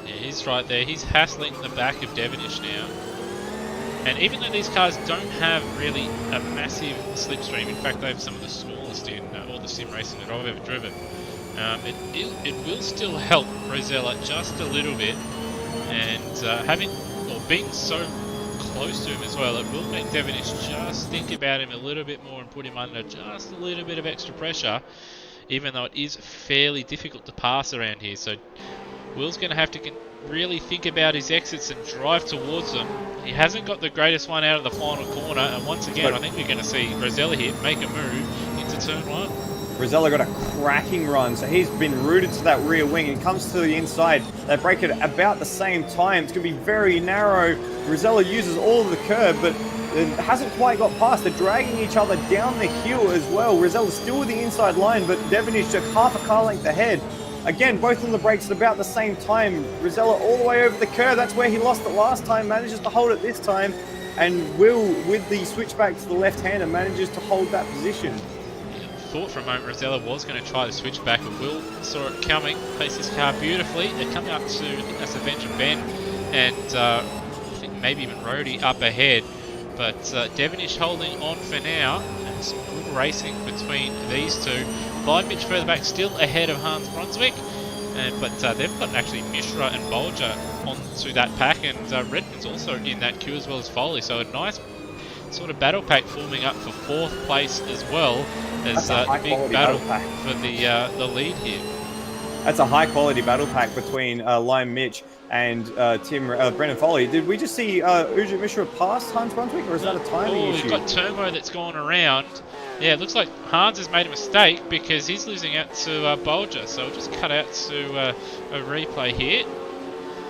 Yeah, he's right there. He's hassling the back of Devonish now. And even though these cars don't have really a massive slipstream, in fact they have some of the smallest in all the sim racing that I've ever driven, it will still help Rosella just a little bit. And being so close to him as well, it will make Devonish just think about him a little bit more and put him under just a little bit of extra pressure, even though it is fairly difficult to pass around here. So Will's going to have to really think about his exits and drive towards them. He hasn't got the greatest one out of the final corner, and once again I think we're going to see Rosella here make a move into turn 1. Rosella got a cracking run, so he's been rooted to that rear wing and comes to the inside. They break it about the same time. It's going to be very narrow. Rosella uses all of the curb, but it hasn't quite got past. They're dragging each other down the hill as well. Rosella's still with the inside line, but Devonish took half a car length ahead. Again, both on the brakes at about the same time. Rosella all the way over the curve. That's where he lost it last time, manages to hold it this time. And Will, with the switchback to the left-hander, manages to hold that position. Thought for a moment Rosella was going to try the switchback, but Will saw it coming, placed his car beautifully. They're coming up to, I think that's Avenger Ben, and I think maybe even Rhodey up ahead. But Devonish holding on for now, and some good racing between these two. Live Mitch further back, still ahead of Hans Brunswick, but they've got actually Mishra and Bolger onto that pack, and Redmond's also in that queue as well as Foley, so a nice sort of battle pack forming up for 4th place as well as a big battle for the lead here. That's a high quality battle pack between Lime Mitch and Brendan Foley. Did we just see Ujit Mishra pass Hans Brunswick, or is that a timing issue? We've got Turbo that's gone around. Yeah, it looks like Hans has made a mistake because he's losing out to Bolger, so we'll just cut out to a replay here.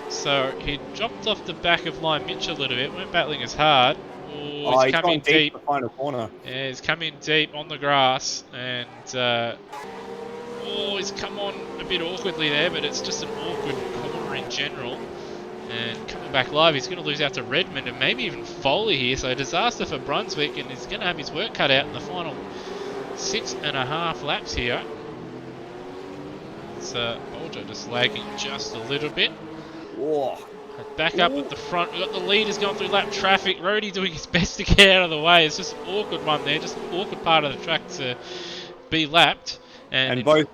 So he dropped off the back of Lime Mitch a little bit, weren't battling as hard. Oh, he's coming deep. The final corner. Yeah, he's coming deep on the grass, and he's come on a bit awkwardly there, but it's just an awkward corner in general. And coming back live, he's going to lose out to Redmond and maybe even Foley here, so a disaster for Brunswick, and he's going to have his work cut out in the final 6.5 laps here. It's Bolger just lagging just a little bit. Whoa. Back up at the front, we've got the leaders going through lap traffic. Rhodey doing his best to get out of the way. It's just an awkward one there, just an awkward part of the track to be lapped. And both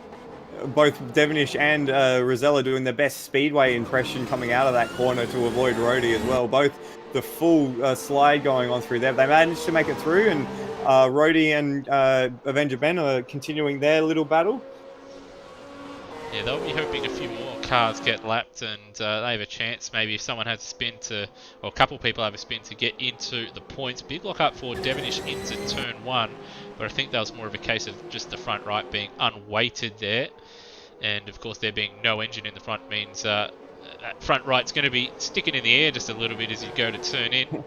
Devonish and Rosella doing their best speedway impression coming out of that corner to avoid Rhodey as well. Both the full slide going on through there. They managed to make it through, and Rhodey and Avenger Ben are continuing their little battle. Yeah, they'll be hoping a few more cars get lapped, and they have a chance. Maybe if someone has a spin or a couple of people have a spin to get into the points. Big lock up for Devonish into turn 1, but I think that was more of a case of just the front right being unweighted there. And of course, there being no engine in the front means that front right's going to be sticking in the air just a little bit as you go to turn in.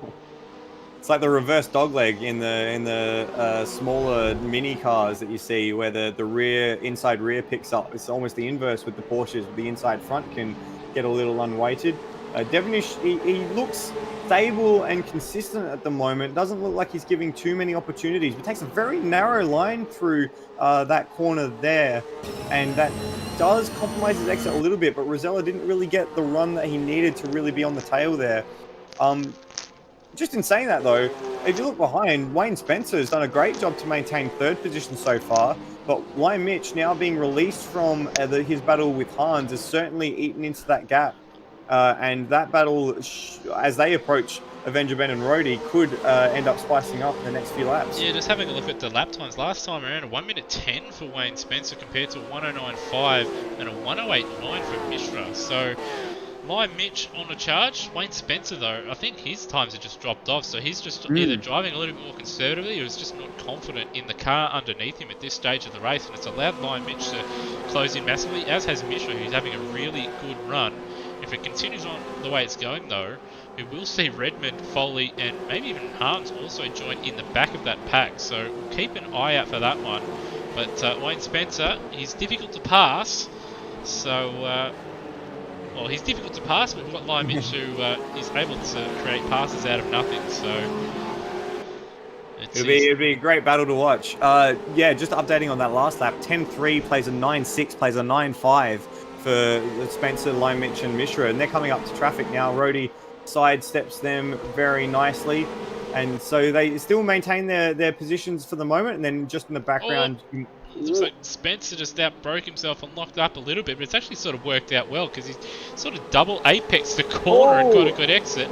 It's like the reverse dogleg in the smaller mini cars that you see, where the inside rear picks up. It's almost the inverse with the Porsches. The inside front can get a little unweighted. Devonish, he looks stable and consistent at the moment. Doesn't look like he's giving too many opportunities, but takes a very narrow line through that corner there, and that does compromise his exit a little bit. But Rosella didn't really get the run that he needed to really be on the tail there. Just in saying that though, if you look behind, Wayne Spencer has done a great job to maintain 3rd position so far, but Lime Mitch now being released from his battle with Hans has certainly eaten into that gap. And that battle, as they approach Avenger Ben and Rhodey, could end up spicing up in the next few laps. Yeah, just having a look at the lap times last time around, a 1:10 for Wayne Spencer compared to 1:09.5 and a 1:08.9 for Mishra. So Lime Mitch on a charge. Wayne Spencer, though, I think his times have just dropped off, so he's just either driving a little bit more conservatively or is just not confident in the car underneath him at this stage of the race, and it's allowed Lime Mitch to close in massively, as has Mishra, who's having a really good run. If it continues on the way it's going, though, we will see Redmond, Foley, and maybe even Hans also join in the back of that pack, so we'll keep an eye out for that one. But Wayne Spencer, he's difficult to pass, so... well, he's difficult to pass, but we've got Lime Mitch who is able to create passes out of nothing, so... It'll be a great battle to watch. Yeah, just updating on that last lap, 10.3 plays a 9.6, plays a 9.5 for Spencer, Lime Mitch and Mishra, and they're coming up to traffic now. Rhodey sidesteps them very nicely, and so they still maintain their positions for the moment, and then just in the background... It looks like Spencer just broke himself and locked up a little bit, but it's actually sort of worked out well because he's sort of double apexed the corner and got a good exit.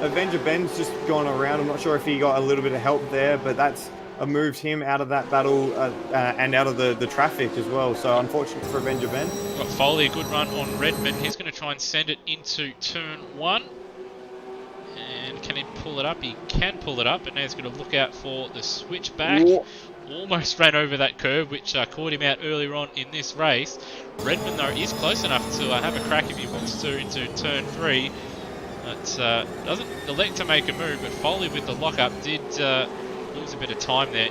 Avenger Ben's just gone around. I'm not sure if he got a little bit of help there, but that's moved him out of that battle and out of the traffic as well. So unfortunate for Avenger Ben. Got Foley, a good run on Redmond. He's going to try and send it into turn 1. And can he pull it up? He can pull it up, but now he's going to look out for the switchback. almost ran over that curve, which caught him out earlier on in this race. Redmond, though, is close enough to have a crack if he wants to into turn 3. But doesn't elect to make a move, but Foley with the lockup did lose a bit of time there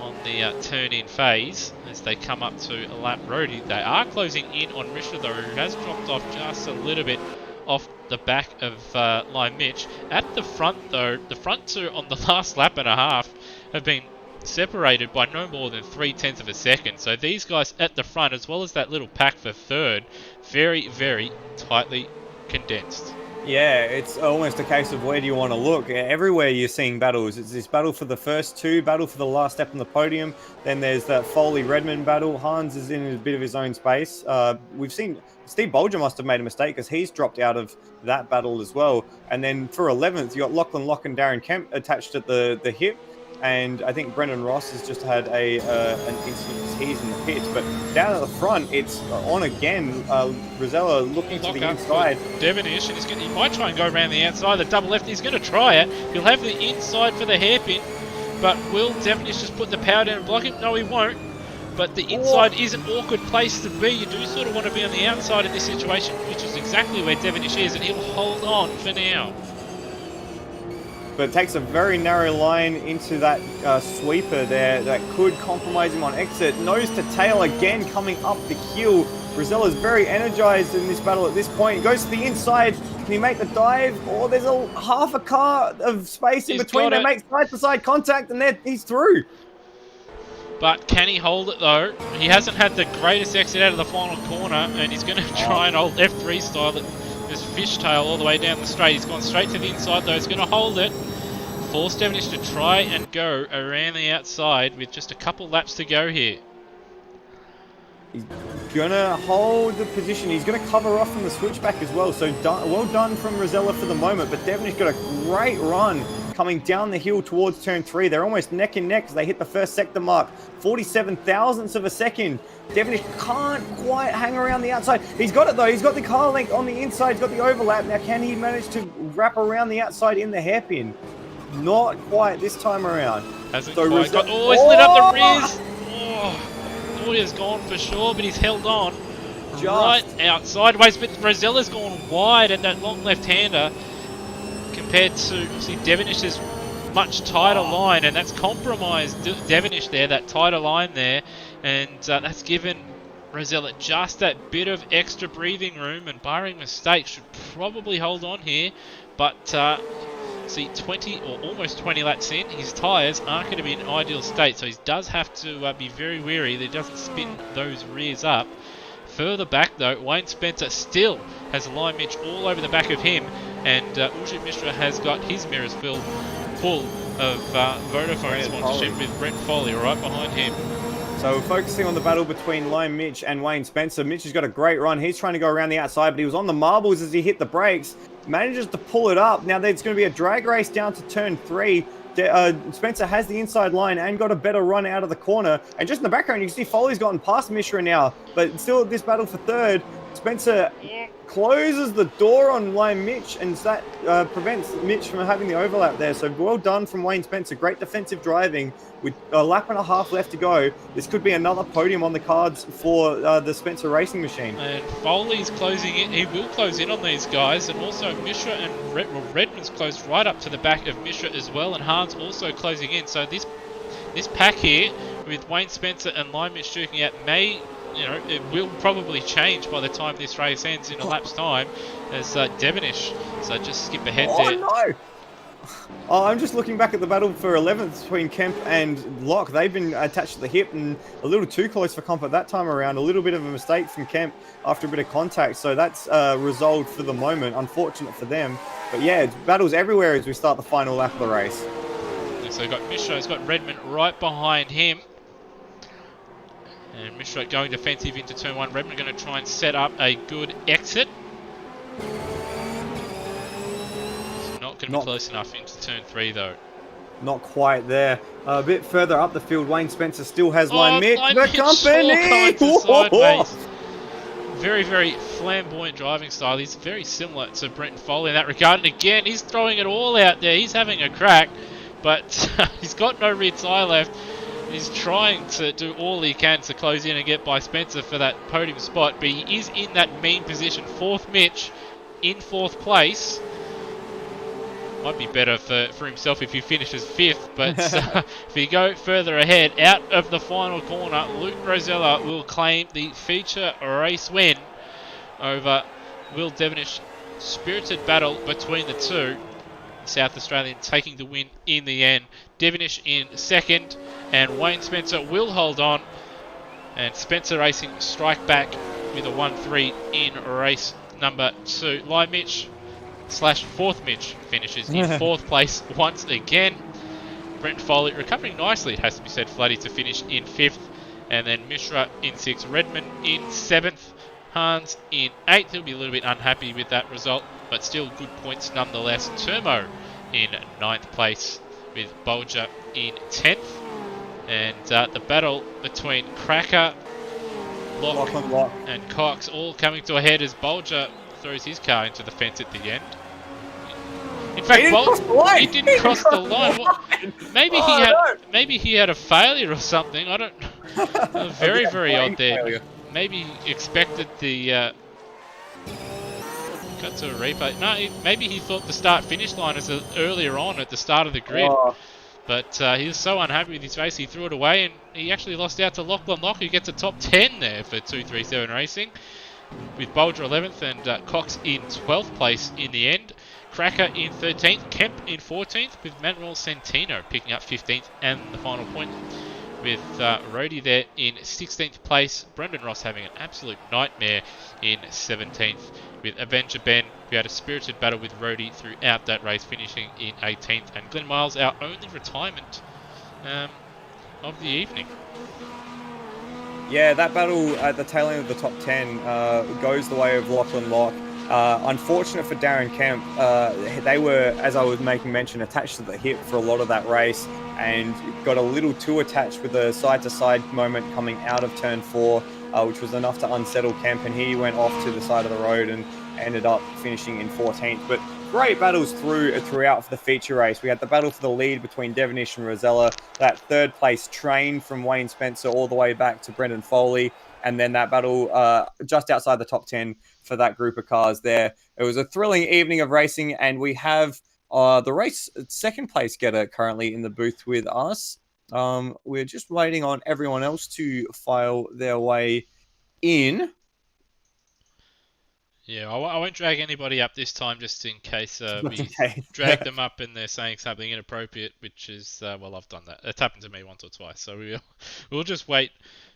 on the turn-in phase as they come up to a lap roadie. They are closing in on Mishra, though, who has dropped off just a little bit off the back of Lime Mitch. At the front, though, the front two on the last lap and a half have been separated by no more than 0.3 of a second. So these guys at the front, as well as that little pack for third, very, very tightly condensed. Yeah, it's almost a case of where do you want to look. Everywhere you're seeing battles. It's this battle for the first two, battle for the last step on the podium. Then there's that Foley-Redmond battle. Hans is in a bit of his own space. We've seen Steve Bolger must have made a mistake because he's dropped out of that battle as well. And then for 11th, you got Lachlan Locke and Darren Kemp attached at the hip. And I think Brendan Ross has just had an incident because he's in the pits. But down at the front, it's on again. Rosella looking to the inside. Devonish, and he might try and go around the outside. The double left, he's going to try it. He'll have the inside for the hairpin. But will Devonish just put the power down and block it? No, he won't. But the inside is an awkward place to be. You do sort of want to be on the outside in this situation, which is exactly where Devonish is. And he'll hold on for now. But it takes a very narrow line into that sweeper there that could compromise him on exit. Nose to tail again coming up the hill. Rosella's very energized in this battle at this point. He goes to the inside. Can he make the dive? Oh, there's a half a car of space in between. They make side-to-side contact and he's through. But can he hold it though? He hasn't had the greatest exit out of the final corner, and he's going to try and hold F3 style it. Just fishtail all the way down the straight. He's gone straight to the inside though. He's going to hold it. Force Devonish to try and go around the outside with just a couple laps to go here. He's going to hold the position. He's going to cover off from the switchback as well. So well done from Rosella for the moment. But Devonish got a great run coming down the hill towards turn 3. They're almost neck and neck as they hit the first sector mark. 47 thousandths of a second. Devonish can't quite hang around the outside. He's got it though. He's got the car length on the inside. He's got the overlap. Now can he manage to wrap around the outside in the hairpin? Not quite this time around. Hasn't quite got... Oh, he's lit up the rears. Oh, Claudia's gone for sure, but he's held on. Just right out sideways, but Rosella's gone wide at that long left-hander compared to, see, Devonish's much tighter line, and that's compromised Devonish there, that tighter line there, and that's given Rosella just that bit of extra breathing room, and barring mistakes should probably hold on here, but see, 20 or almost 20 laps in, his tyres aren't going to be in an ideal state, so he does have to be very wary that he doesn't spin those rears up. Further back though, Wayne Spencer still has a line Mitch all over the back of him, and Ushit Mishra has got his mirrors full of Vodafone sponsorship with Brent Foley right behind him. So we're focusing on the battle between Lime Mitch and Wayne Spencer. Mitch has got a great run. He's trying to go around the outside, but he was on the marbles as he hit the brakes. Manages to pull it up. Now there's going to be a drag race down to turn 3. Spencer has the inside line and got a better run out of the corner. And just in the background, you can see Foley's gotten past Mishra now. But still this battle for third. Spencer closes the door on Lime Mitch, and that prevents Mitch from having the overlap there. So well done from Wayne Spencer. Great defensive driving with a lap and a half left to go. This could be another podium on the cards for the Spencer Racing Machine. And Foley's closing in. He will close in on these guys, and also Mishra and Redmond's closed right up to the back of Mishra as well, and Hans also closing in. So this pack here with Wayne Spencer and Lime Mitch duking out may, it will probably change by the time this race ends in a lap's time as Devonish. So just skip ahead there. Oh no! Oh, I'm just looking back at the battle for 11th between Kemp and Locke. They've been attached to the hip and a little too close for comfort that time around. A little bit of a mistake from Kemp after a bit of contact. So that's resolved for the moment. Unfortunate for them. But yeah, it's battles everywhere as we start the final lap of the race. So we've got Mishra, he's got Redmond right behind him. And Mishra going defensive into turn 1. Redmond going to try and set up a good exit. It's not going to be close enough into turn 3 though. Not quite there. A bit further up the field, Wayne Spencer still has Lime Mitch. The company! Very, very flamboyant driving style. He's very similar to Brenton Foley in that regard. And again, he's throwing it all out there. He's having a crack, but he's got no rear tyre left. He's trying to do all he can to close in and get by Spencer for that podium spot, but he is in that mean position. Fourth Mitch in fourth place. Might be better for himself if he finishes fifth, but if you go further ahead, out of the final corner, Luke Rosella will claim the feature race win over Will Devonish. Spirited battle between the two. South Australian taking the win in the end. Devonish in second, and Wayne Spencer will hold on. And Spencer Racing strike back with a 1-3 in race number 2. Lie Mitch / fourth Mitch finishes in fourth place once again. Brent Foley recovering nicely, it has to be said, Floody, to finish in fifth. And then Mishra in sixth, Redmond in seventh, Hans in eighth. He'll be a little bit unhappy with that result, but still good points nonetheless. Turmo in ninth place with Bolger in 10th. And the battle between Cracker, Lock and Cox all coming to a head as Bolger throws his car into the fence at the end. In fact, he didn't cross the line. Maybe he had a failure or something. I don't. Very odd there. Failure. Maybe he expected the. Cut to a replay. No, maybe he thought the start-finish line was earlier on at the start of the grid. Oh. But he was so unhappy with his race, he threw it away, and he actually lost out to Lachlan Lock, who gets a top 10 there for 237 Racing, with Bolger 11th and Cox in 12th place in the end. Cracker in 13th, Kemp in 14th, with Manuel Santino picking up 15th and the final point, with Rhodey there in 16th place. Brendan Ross having an absolute nightmare in 17th, with Avenger Ben, who had a spirited battle with Rhodey throughout that race, finishing in 18th. And Glenn Miles, our only retirement of the evening. Yeah, that battle at the tail end of the top 10 goes the way of Lachlan Lock. Unfortunate for Darren Kemp, they were, as I was making mention, attached to the hip for a lot of that race and got a little too attached with a side-to-side moment coming out of turn 4, which was enough to unsettle Kemp, and he went off to the side of the road and ended up finishing in 14th. But great battles throughout for the feature race. We had the battle for the lead between Devonish and Rosella, that third place train from Wayne Spencer all the way back to Brendan Foley, and then that battle just outside the top 10 for that group of cars there. It was a thrilling evening of racing, and we have the race second place getter currently in the booth with us. We're just waiting on everyone else to file their way in. Yeah, I won't drag anybody up this time, just in case we drag them up and they're saying something inappropriate, which is, well, I've done that. It's happened to me once or twice, so we'll just wait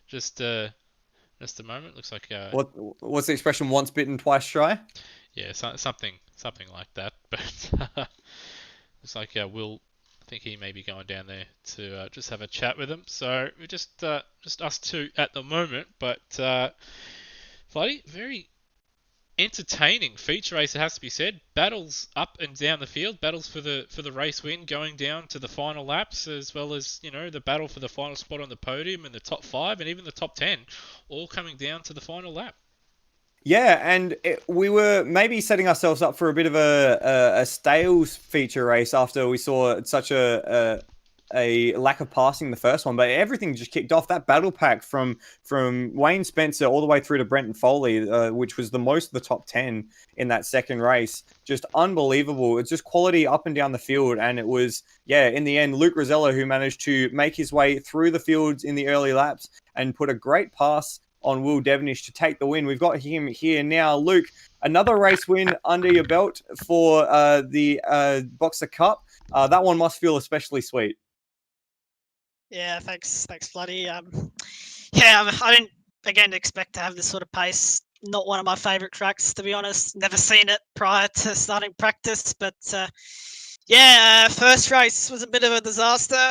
just a moment. Looks like... What's the expression, once bitten, twice shy? Yeah, something like that, but looks like Will... I think he may be going down there to just have a chat with him. So we're just us two at the moment, but Floody, very entertaining feature race, it has to be said. Battles up and down the field, battles for the race win, going down to the final laps, as well as, you know, the battle for the final spot on the podium and the top 5 and even the top 10, all coming down to the final lap. Yeah, and we were maybe setting ourselves up for a bit of a stales feature race after we saw such a lack of passing the first one, but everything just kicked off. That battle pack from Wayne Spencer all the way through to Brenton Foley, which was the most of the top 10 in that second race, just unbelievable. It's just quality up and down the field, and it was, in the end, Luke Rosella who managed to make his way through the fields in the early laps and put a great pass on Will Devonish to take the win. We've got him here now. Luke, another race win under your belt for the Boxer Cup. That one must feel especially sweet. Yeah, thanks, Floody. I didn't again expect to have this sort of pace. Not one of my favourite tracks, to be honest. Never seen it prior to starting practice, but first race was a bit of a disaster.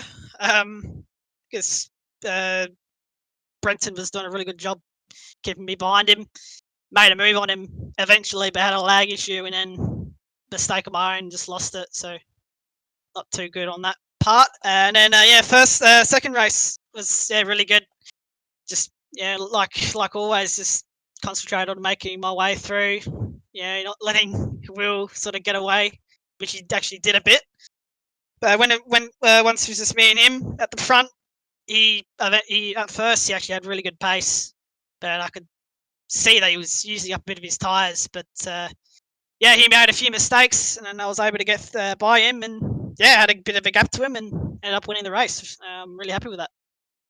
Because Brenton was doing a really good job keeping me behind him. Made a move on him eventually, but had a lag issue, and then mistake of my own, just lost it. So not too good on that part. And then second race was really good. Just like always, just concentrate on making my way through. Not letting Will sort of get away, which he actually did a bit. But once it was just me and him at the front, he at first he actually had really good pace, but I could see that he was using up a bit of his tyres. But yeah, he made a few mistakes, and then I was able to get by him, and yeah, had a bit of a gap to him, and ended up winning the race. I'm really happy with that.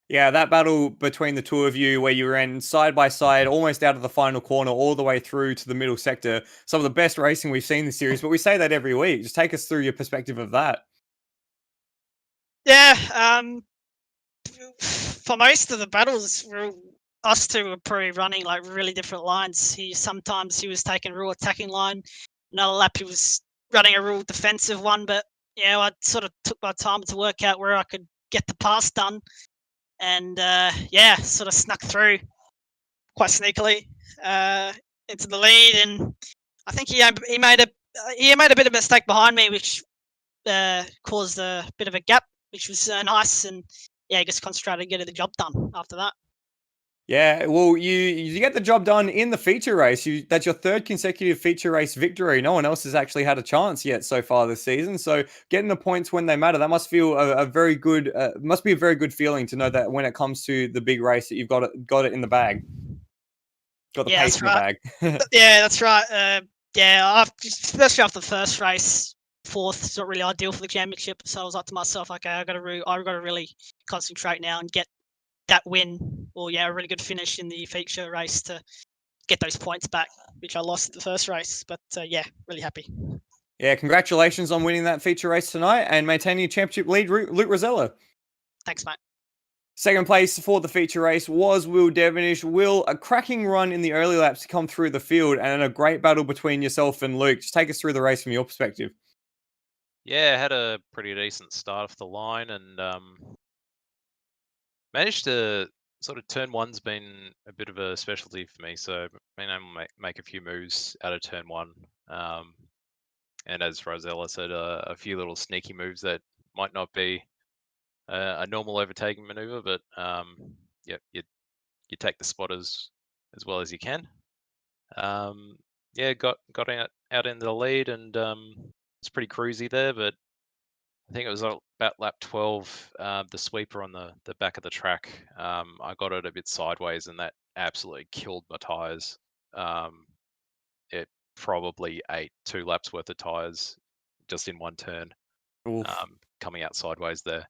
Yeah, that battle between the two of you where you ran side by side, almost out of the final corner, all the way through to the middle sector. Some of the best racing we've seen this series, but we say that every week. Just take us through your perspective of that. Yeah, for most of the battles, us two were probably running like really different lines. Sometimes he was taking a real attacking line. Another lap he was running a real defensive one. But yeah, I sort of took my time to work out where I could get the pass done, and yeah, sort of snuck through quite sneakily into the lead. And I think he made a bit of a mistake behind me, which caused a bit of a gap, which was nice. And yeah, just concentrated on getting the job done after that. Yeah, well, you get the job done in the feature race. That's your third consecutive feature race victory. No one else has actually had a chance yet so far this season. So getting the points when they matter, that must feel a very good, must be a very good feeling to know that when it comes to the big race, that you've got it in the bag, got the pace in the bag. Yeah, that's right. Yeah, especially after the first race, fourth is not really ideal for the championship. So I was like to myself, okay, I got to really concentrate now and get that win, or yeah, a really good finish in the feature race to get those points back, which I lost at the first race. But yeah, really happy. Yeah, congratulations on winning that feature race tonight and maintaining your championship lead, Luke Rosella. Thanks, mate. Second place for the feature race was Will Devonish. Will, a cracking run in the early laps to come through the field and a great battle between yourself and Luke. Just take us through the race from your perspective. Yeah, I had a pretty decent start off the line and managed to sort of turn one's been a bit of a specialty for me. So I've been able to make a few moves out of turn one. And as Rosella said, a few little sneaky moves that might not be a normal overtaking maneuver, but yeah, you take the spot as well as you can. Yeah, got out in the lead and it's pretty cruisy there, but I think it was about lap 12, the sweeper on the back of the track. I got it a bit sideways, and that absolutely killed my tires. It probably ate 2 laps worth of tires just in one turn, coming out sideways there.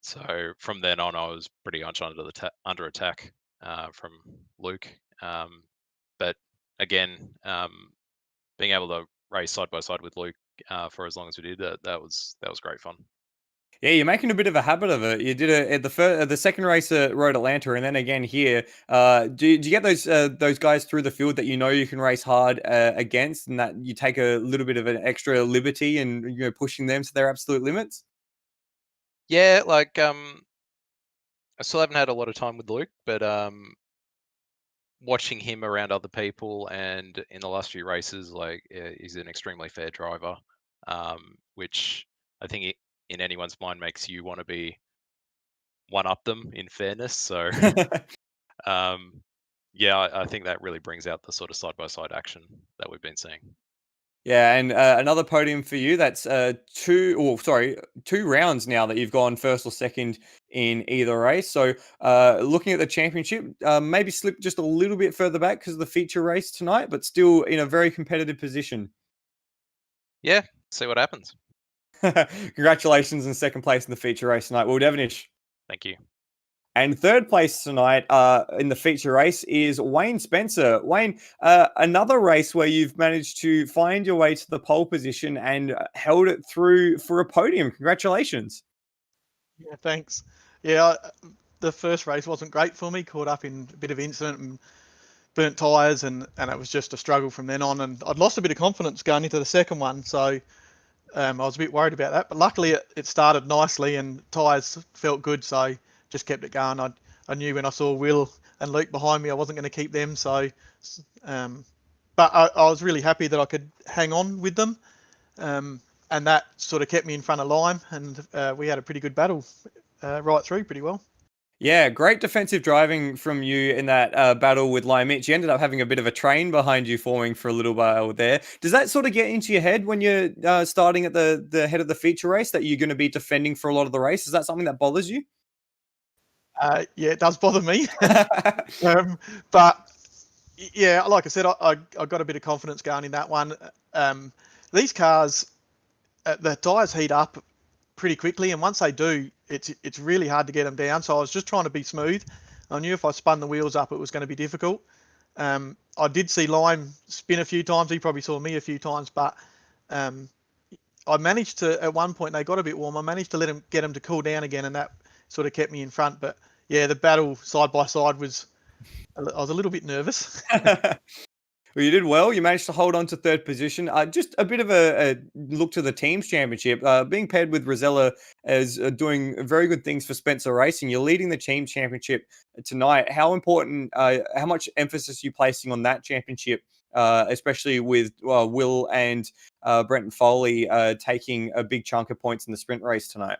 So from then on, I was pretty much under attack from Luke. But again, being able to race side by side with Luke for as long as we did, that was great fun. Yeah, you're making a bit of a habit of it. You did it at the second race at Road Atlanta, and then again here. Do you get those guys through the field that you know you can race hard against, and that you take a little bit of an extra liberty and pushing them to their absolute limits? Yeah, like I still haven't had a lot of time with Luke, but watching him around other people and in the last few races, like he's an extremely fair driver, which I think in anyone's mind makes you want to be one up them in fairness. So yeah, I think that really brings out the sort of side by side action that we've been seeing. Yeah, and another podium for you. That's 2 rounds now that you've gone first or second in either race. So looking at the championship, maybe slip just a little bit further back because of the feature race tonight, but still in a very competitive position. Yeah, see what happens. Congratulations in second place in the feature race tonight, Will Devonish. Thank you. And third place tonight in the feature race is Wayne Spencer. Wayne, another race where you've managed to find your way to the pole position and held it through for a podium. Congratulations. Yeah, thanks. Yeah, the first race wasn't great for me. Caught up in a bit of incident and burnt tyres, and it was just a struggle from then on. And I'd lost a bit of confidence going into the second one, so I was a bit worried about that. But luckily, it started nicely and tyres felt good, so just kept it going. I knew when I saw Will and Luke behind me, I wasn't going to keep them. So, but I was really happy that I could hang on with them, and that sort of kept me in front of Lime, and we had a pretty good battle right through pretty well. Yeah, great defensive driving from you in that battle with Lion Mitch. You ended up having a bit of a train behind you forming for a little while there. Does that sort of get into your head when you're starting at the head of the feature race that you're going to be defending for a lot of the race? Is that something that bothers you? Yeah, it does bother me. But yeah, like I said, I got a bit of confidence going in that one. These cars, the tyres heat up pretty quickly, and once they do, it's really hard to get them down. So I was just trying to be smooth. I knew if I spun the wheels up, it was going to be difficult. I did see Lime spin a few times. He probably saw me a few times, but I managed to, at one point, they got a bit warm. I managed to get them to cool down again, and that sort of kept me in front. But yeah, the battle side by side I was a little bit nervous. Well, you did well. You managed to hold on to third position. Just a bit of a look to the team's championship. Being paired with Rosella as doing very good things for Spencer Racing. You're leading the team championship tonight. How important, how much emphasis are you placing on that championship, especially with Will and Brenton Foley taking a big chunk of points in the sprint race tonight?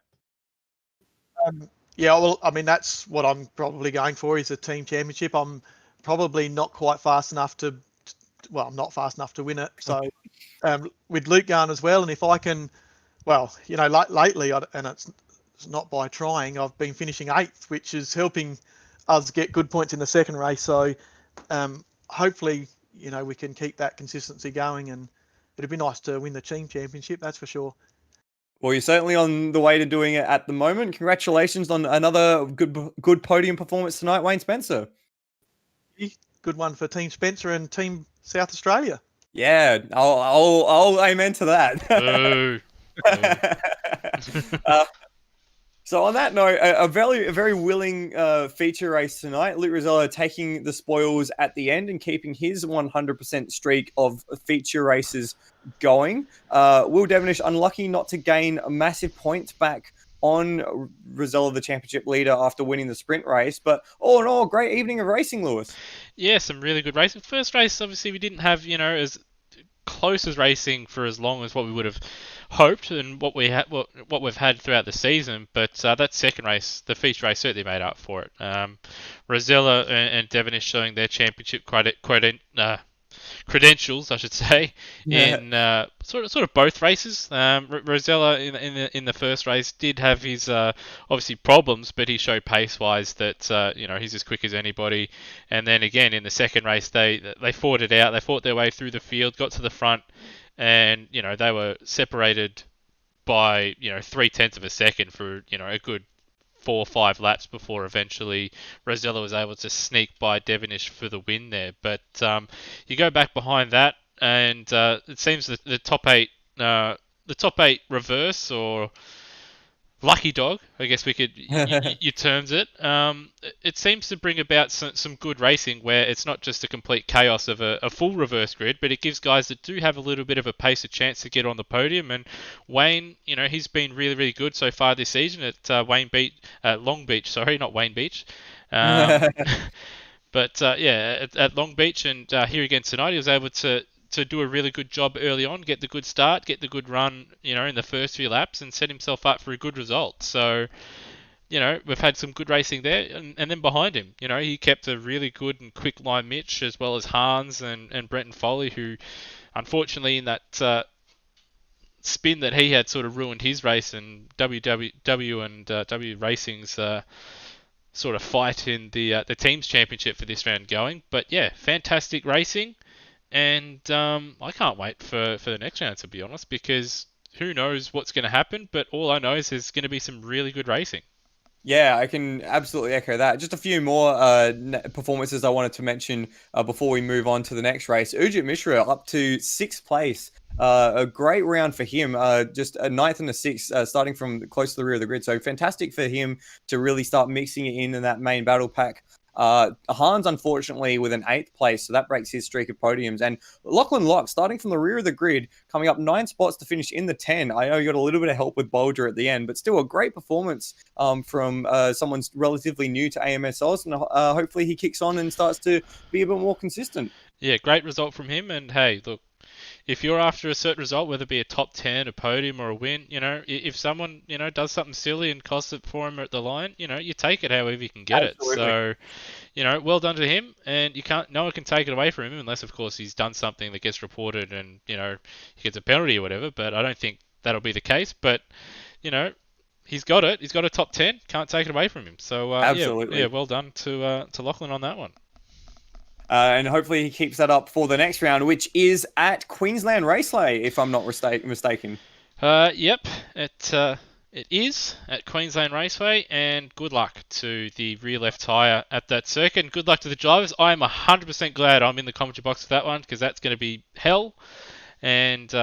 Yeah, well, I mean, that's what I'm probably going for is a team championship. I'm probably not quite fast enough I'm not fast enough to win it. So with Luke going as well, and if I can, lately, and it's not by trying, I've been finishing 8th, which is helping us get good points in the second race. So hopefully, we can keep that consistency going, and it'd be nice to win the team championship, that's for sure. Well, you're certainly on the way to doing it at the moment. Congratulations on another good podium performance tonight, Wayne Spencer. Good one for Team Spencer and Team South Australia. Yeah, I'll amen to that. Boo. So on that note, a very willing feature race tonight. Luke Rosella taking the spoils at the end and keeping his 100% streak of feature races going. Will Devonish unlucky not to gain a massive points back on Rosella, the championship leader, after winning the sprint race. But all in all, great evening of racing, Lewis. Yeah, some really good racing. First race, obviously, we didn't have, as close as racing for as long as what we would have hoped and what we've had throughout the season. But that second race, the feature race, certainly made up for it. Rosella and Devonish showing their championship credentials, I should say, in sort of both races. Rosella in the first race did have his obviously problems, but he showed pace wise that he's as quick as anybody. And then again in the second race, they fought it out. They fought their way through the field, got to the front, and they were separated by 0.3 of a second for a good 4 or 5 laps before eventually Rosella was able to sneak by Devonish for the win there. But you go back behind that, and it seems that the top 8 reverse or lucky dog, I guess we could you terms it. It seems to bring about some good racing where it's not just a complete chaos of a full reverse grid, but it gives guys that do have a little bit of a pace a chance to get on the podium. And Wayne, he's been really, really good so far this season at Long Beach. Sorry, not Wayne Beach. But at Long Beach, and here again tonight, he was able to do a really good job early on, get the good start, get the good run, in the first few laps, and set himself up for a good result. So, we've had some good racing there, and then behind him, he kept a really good and quick line Mitch, as well as Hans and Brenton Foley, who, unfortunately, in that spin that he had, sort of ruined his race, and WW and W Racing's sort of fight in the teams championship for this round going. But yeah, fantastic racing. And I can't wait for the next round, to be honest, because who knows what's going to happen, but all I know is there's going to be some really good racing. Yeah, I can absolutely echo that. Just a few more performances I wanted to mention before we move on to the next race. Ujit Mishra up to 6th place. A great round for him. Just a 9th and a 6th, starting from close to the rear of the grid. So fantastic for him to really start mixing it in that main battle pack. Hans, unfortunately, with an 8th place, so that breaks his streak of podiums. And Lachlan Locke, starting from the rear of the grid, coming up 9 spots to finish in the 10. I know you got a little bit of help with Bolger at the end, but still a great performance from someone relatively new to AMSOZ, and hopefully he kicks on and starts to be a bit more consistent. Yeah, great result from him. And hey, look, if you're after a certain result, whether it be a top 10, a podium, or a win, if someone, does something silly and costs it for him at the line, you take it however you can get Absolutely. it. So, well done to him, and no one can take it away from him unless, of course, he's done something that gets reported and, he gets a penalty or whatever, but I don't think that'll be the case. But, he's got it. He's got a top 10. Can't take it away from him. So, Absolutely. yeah, well done to Lachlan on that one. And hopefully he keeps that up for the next round, which is at Queensland Raceway, if I'm not mistaken. Yep, it is at Queensland Raceway, and good luck to the rear left tyre at that circuit, and good luck to the drivers. I am 100% glad I'm in the commentary box for that one, because that's going to be hell, and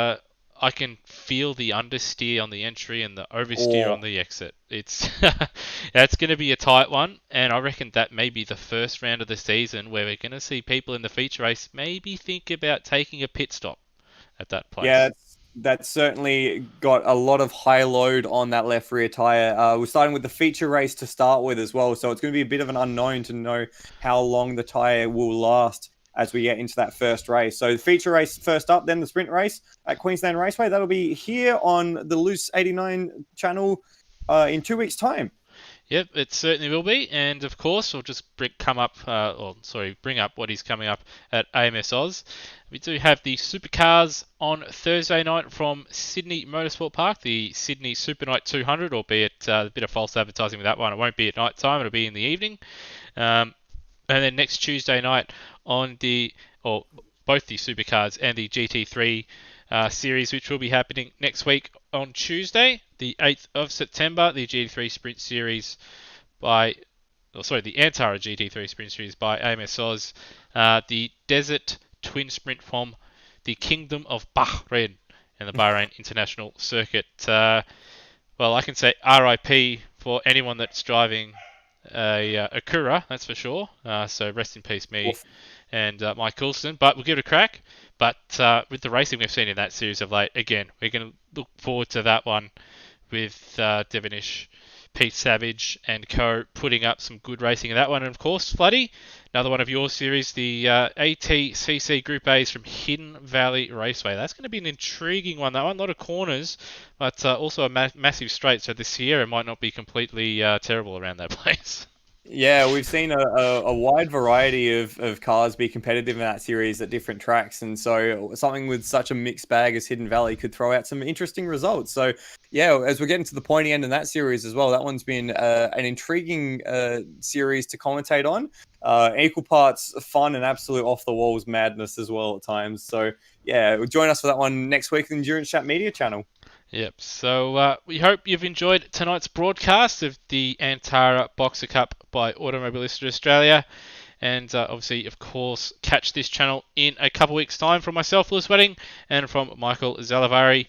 I can feel the understeer on the entry and the oversteer on the exit. It's going to be a tight one, and I reckon that may be the first round of the season where we're going to see people in the feature race maybe think about taking a pit stop at that place. Yeah, that's certainly got a lot of high load on that left rear tyre. We're starting with the feature race to start with as well, so it's going to be a bit of an unknown to know how long the tyre will last as we get into that first race. So the feature race first up, then the sprint race at Queensland Raceway. That'll be here on the Loose 89 channel in 2 weeks' time. Yep, it certainly will be, and of course we'll just bring up what is coming up at AMSOZ. We do have the supercars on Thursday night from Sydney Motorsport Park, the Sydney Super Night 200, albeit a bit of false advertising with that one. It won't be at night time; it'll be in the evening. And then next Tuesday night on both the supercars and the GT3 series, which will be happening next week on Tuesday, the 8th of September, the GT3 Sprint Series the Antara GT3 Sprint Series by AMSOZ, the Desert Twin Sprint from the Kingdom of Bahrain and the Bahrain International Circuit. Well, I can say RIP for anyone that's driving a Acura, that's for sure. So rest in peace, me and Mike Coulson. But we'll give it a crack. But with the racing we've seen in that series of late, again, we're going to look forward to that one with Devonish, Pete Savage and co putting up some good racing in that one. And of course, Floody, another one of your series, the ATCC Group A's from Hidden Valley Raceway. That's going to be an intriguing one. That one, a lot of corners, but also a massive straight. So the Sierra might not be completely terrible around that place. Yeah, we've seen a wide variety of cars be competitive in that series at different tracks, and so something with such a mixed bag as Hidden Valley could throw out some interesting results. So yeah, as we're getting to the pointy end in that series as well, that one's been an intriguing series to commentate on. Equal parts fun and absolute off the walls madness as well at times. So yeah, join us for that one next week in the Endurance Chat Media channel. Yep, so we hope you've enjoyed tonight's broadcast of the Antara Boxer Cup by Automobilista Australia. And obviously, of course, catch this channel in a couple weeks' time from myself, Lewis Wedding, and from Michael Zalavari.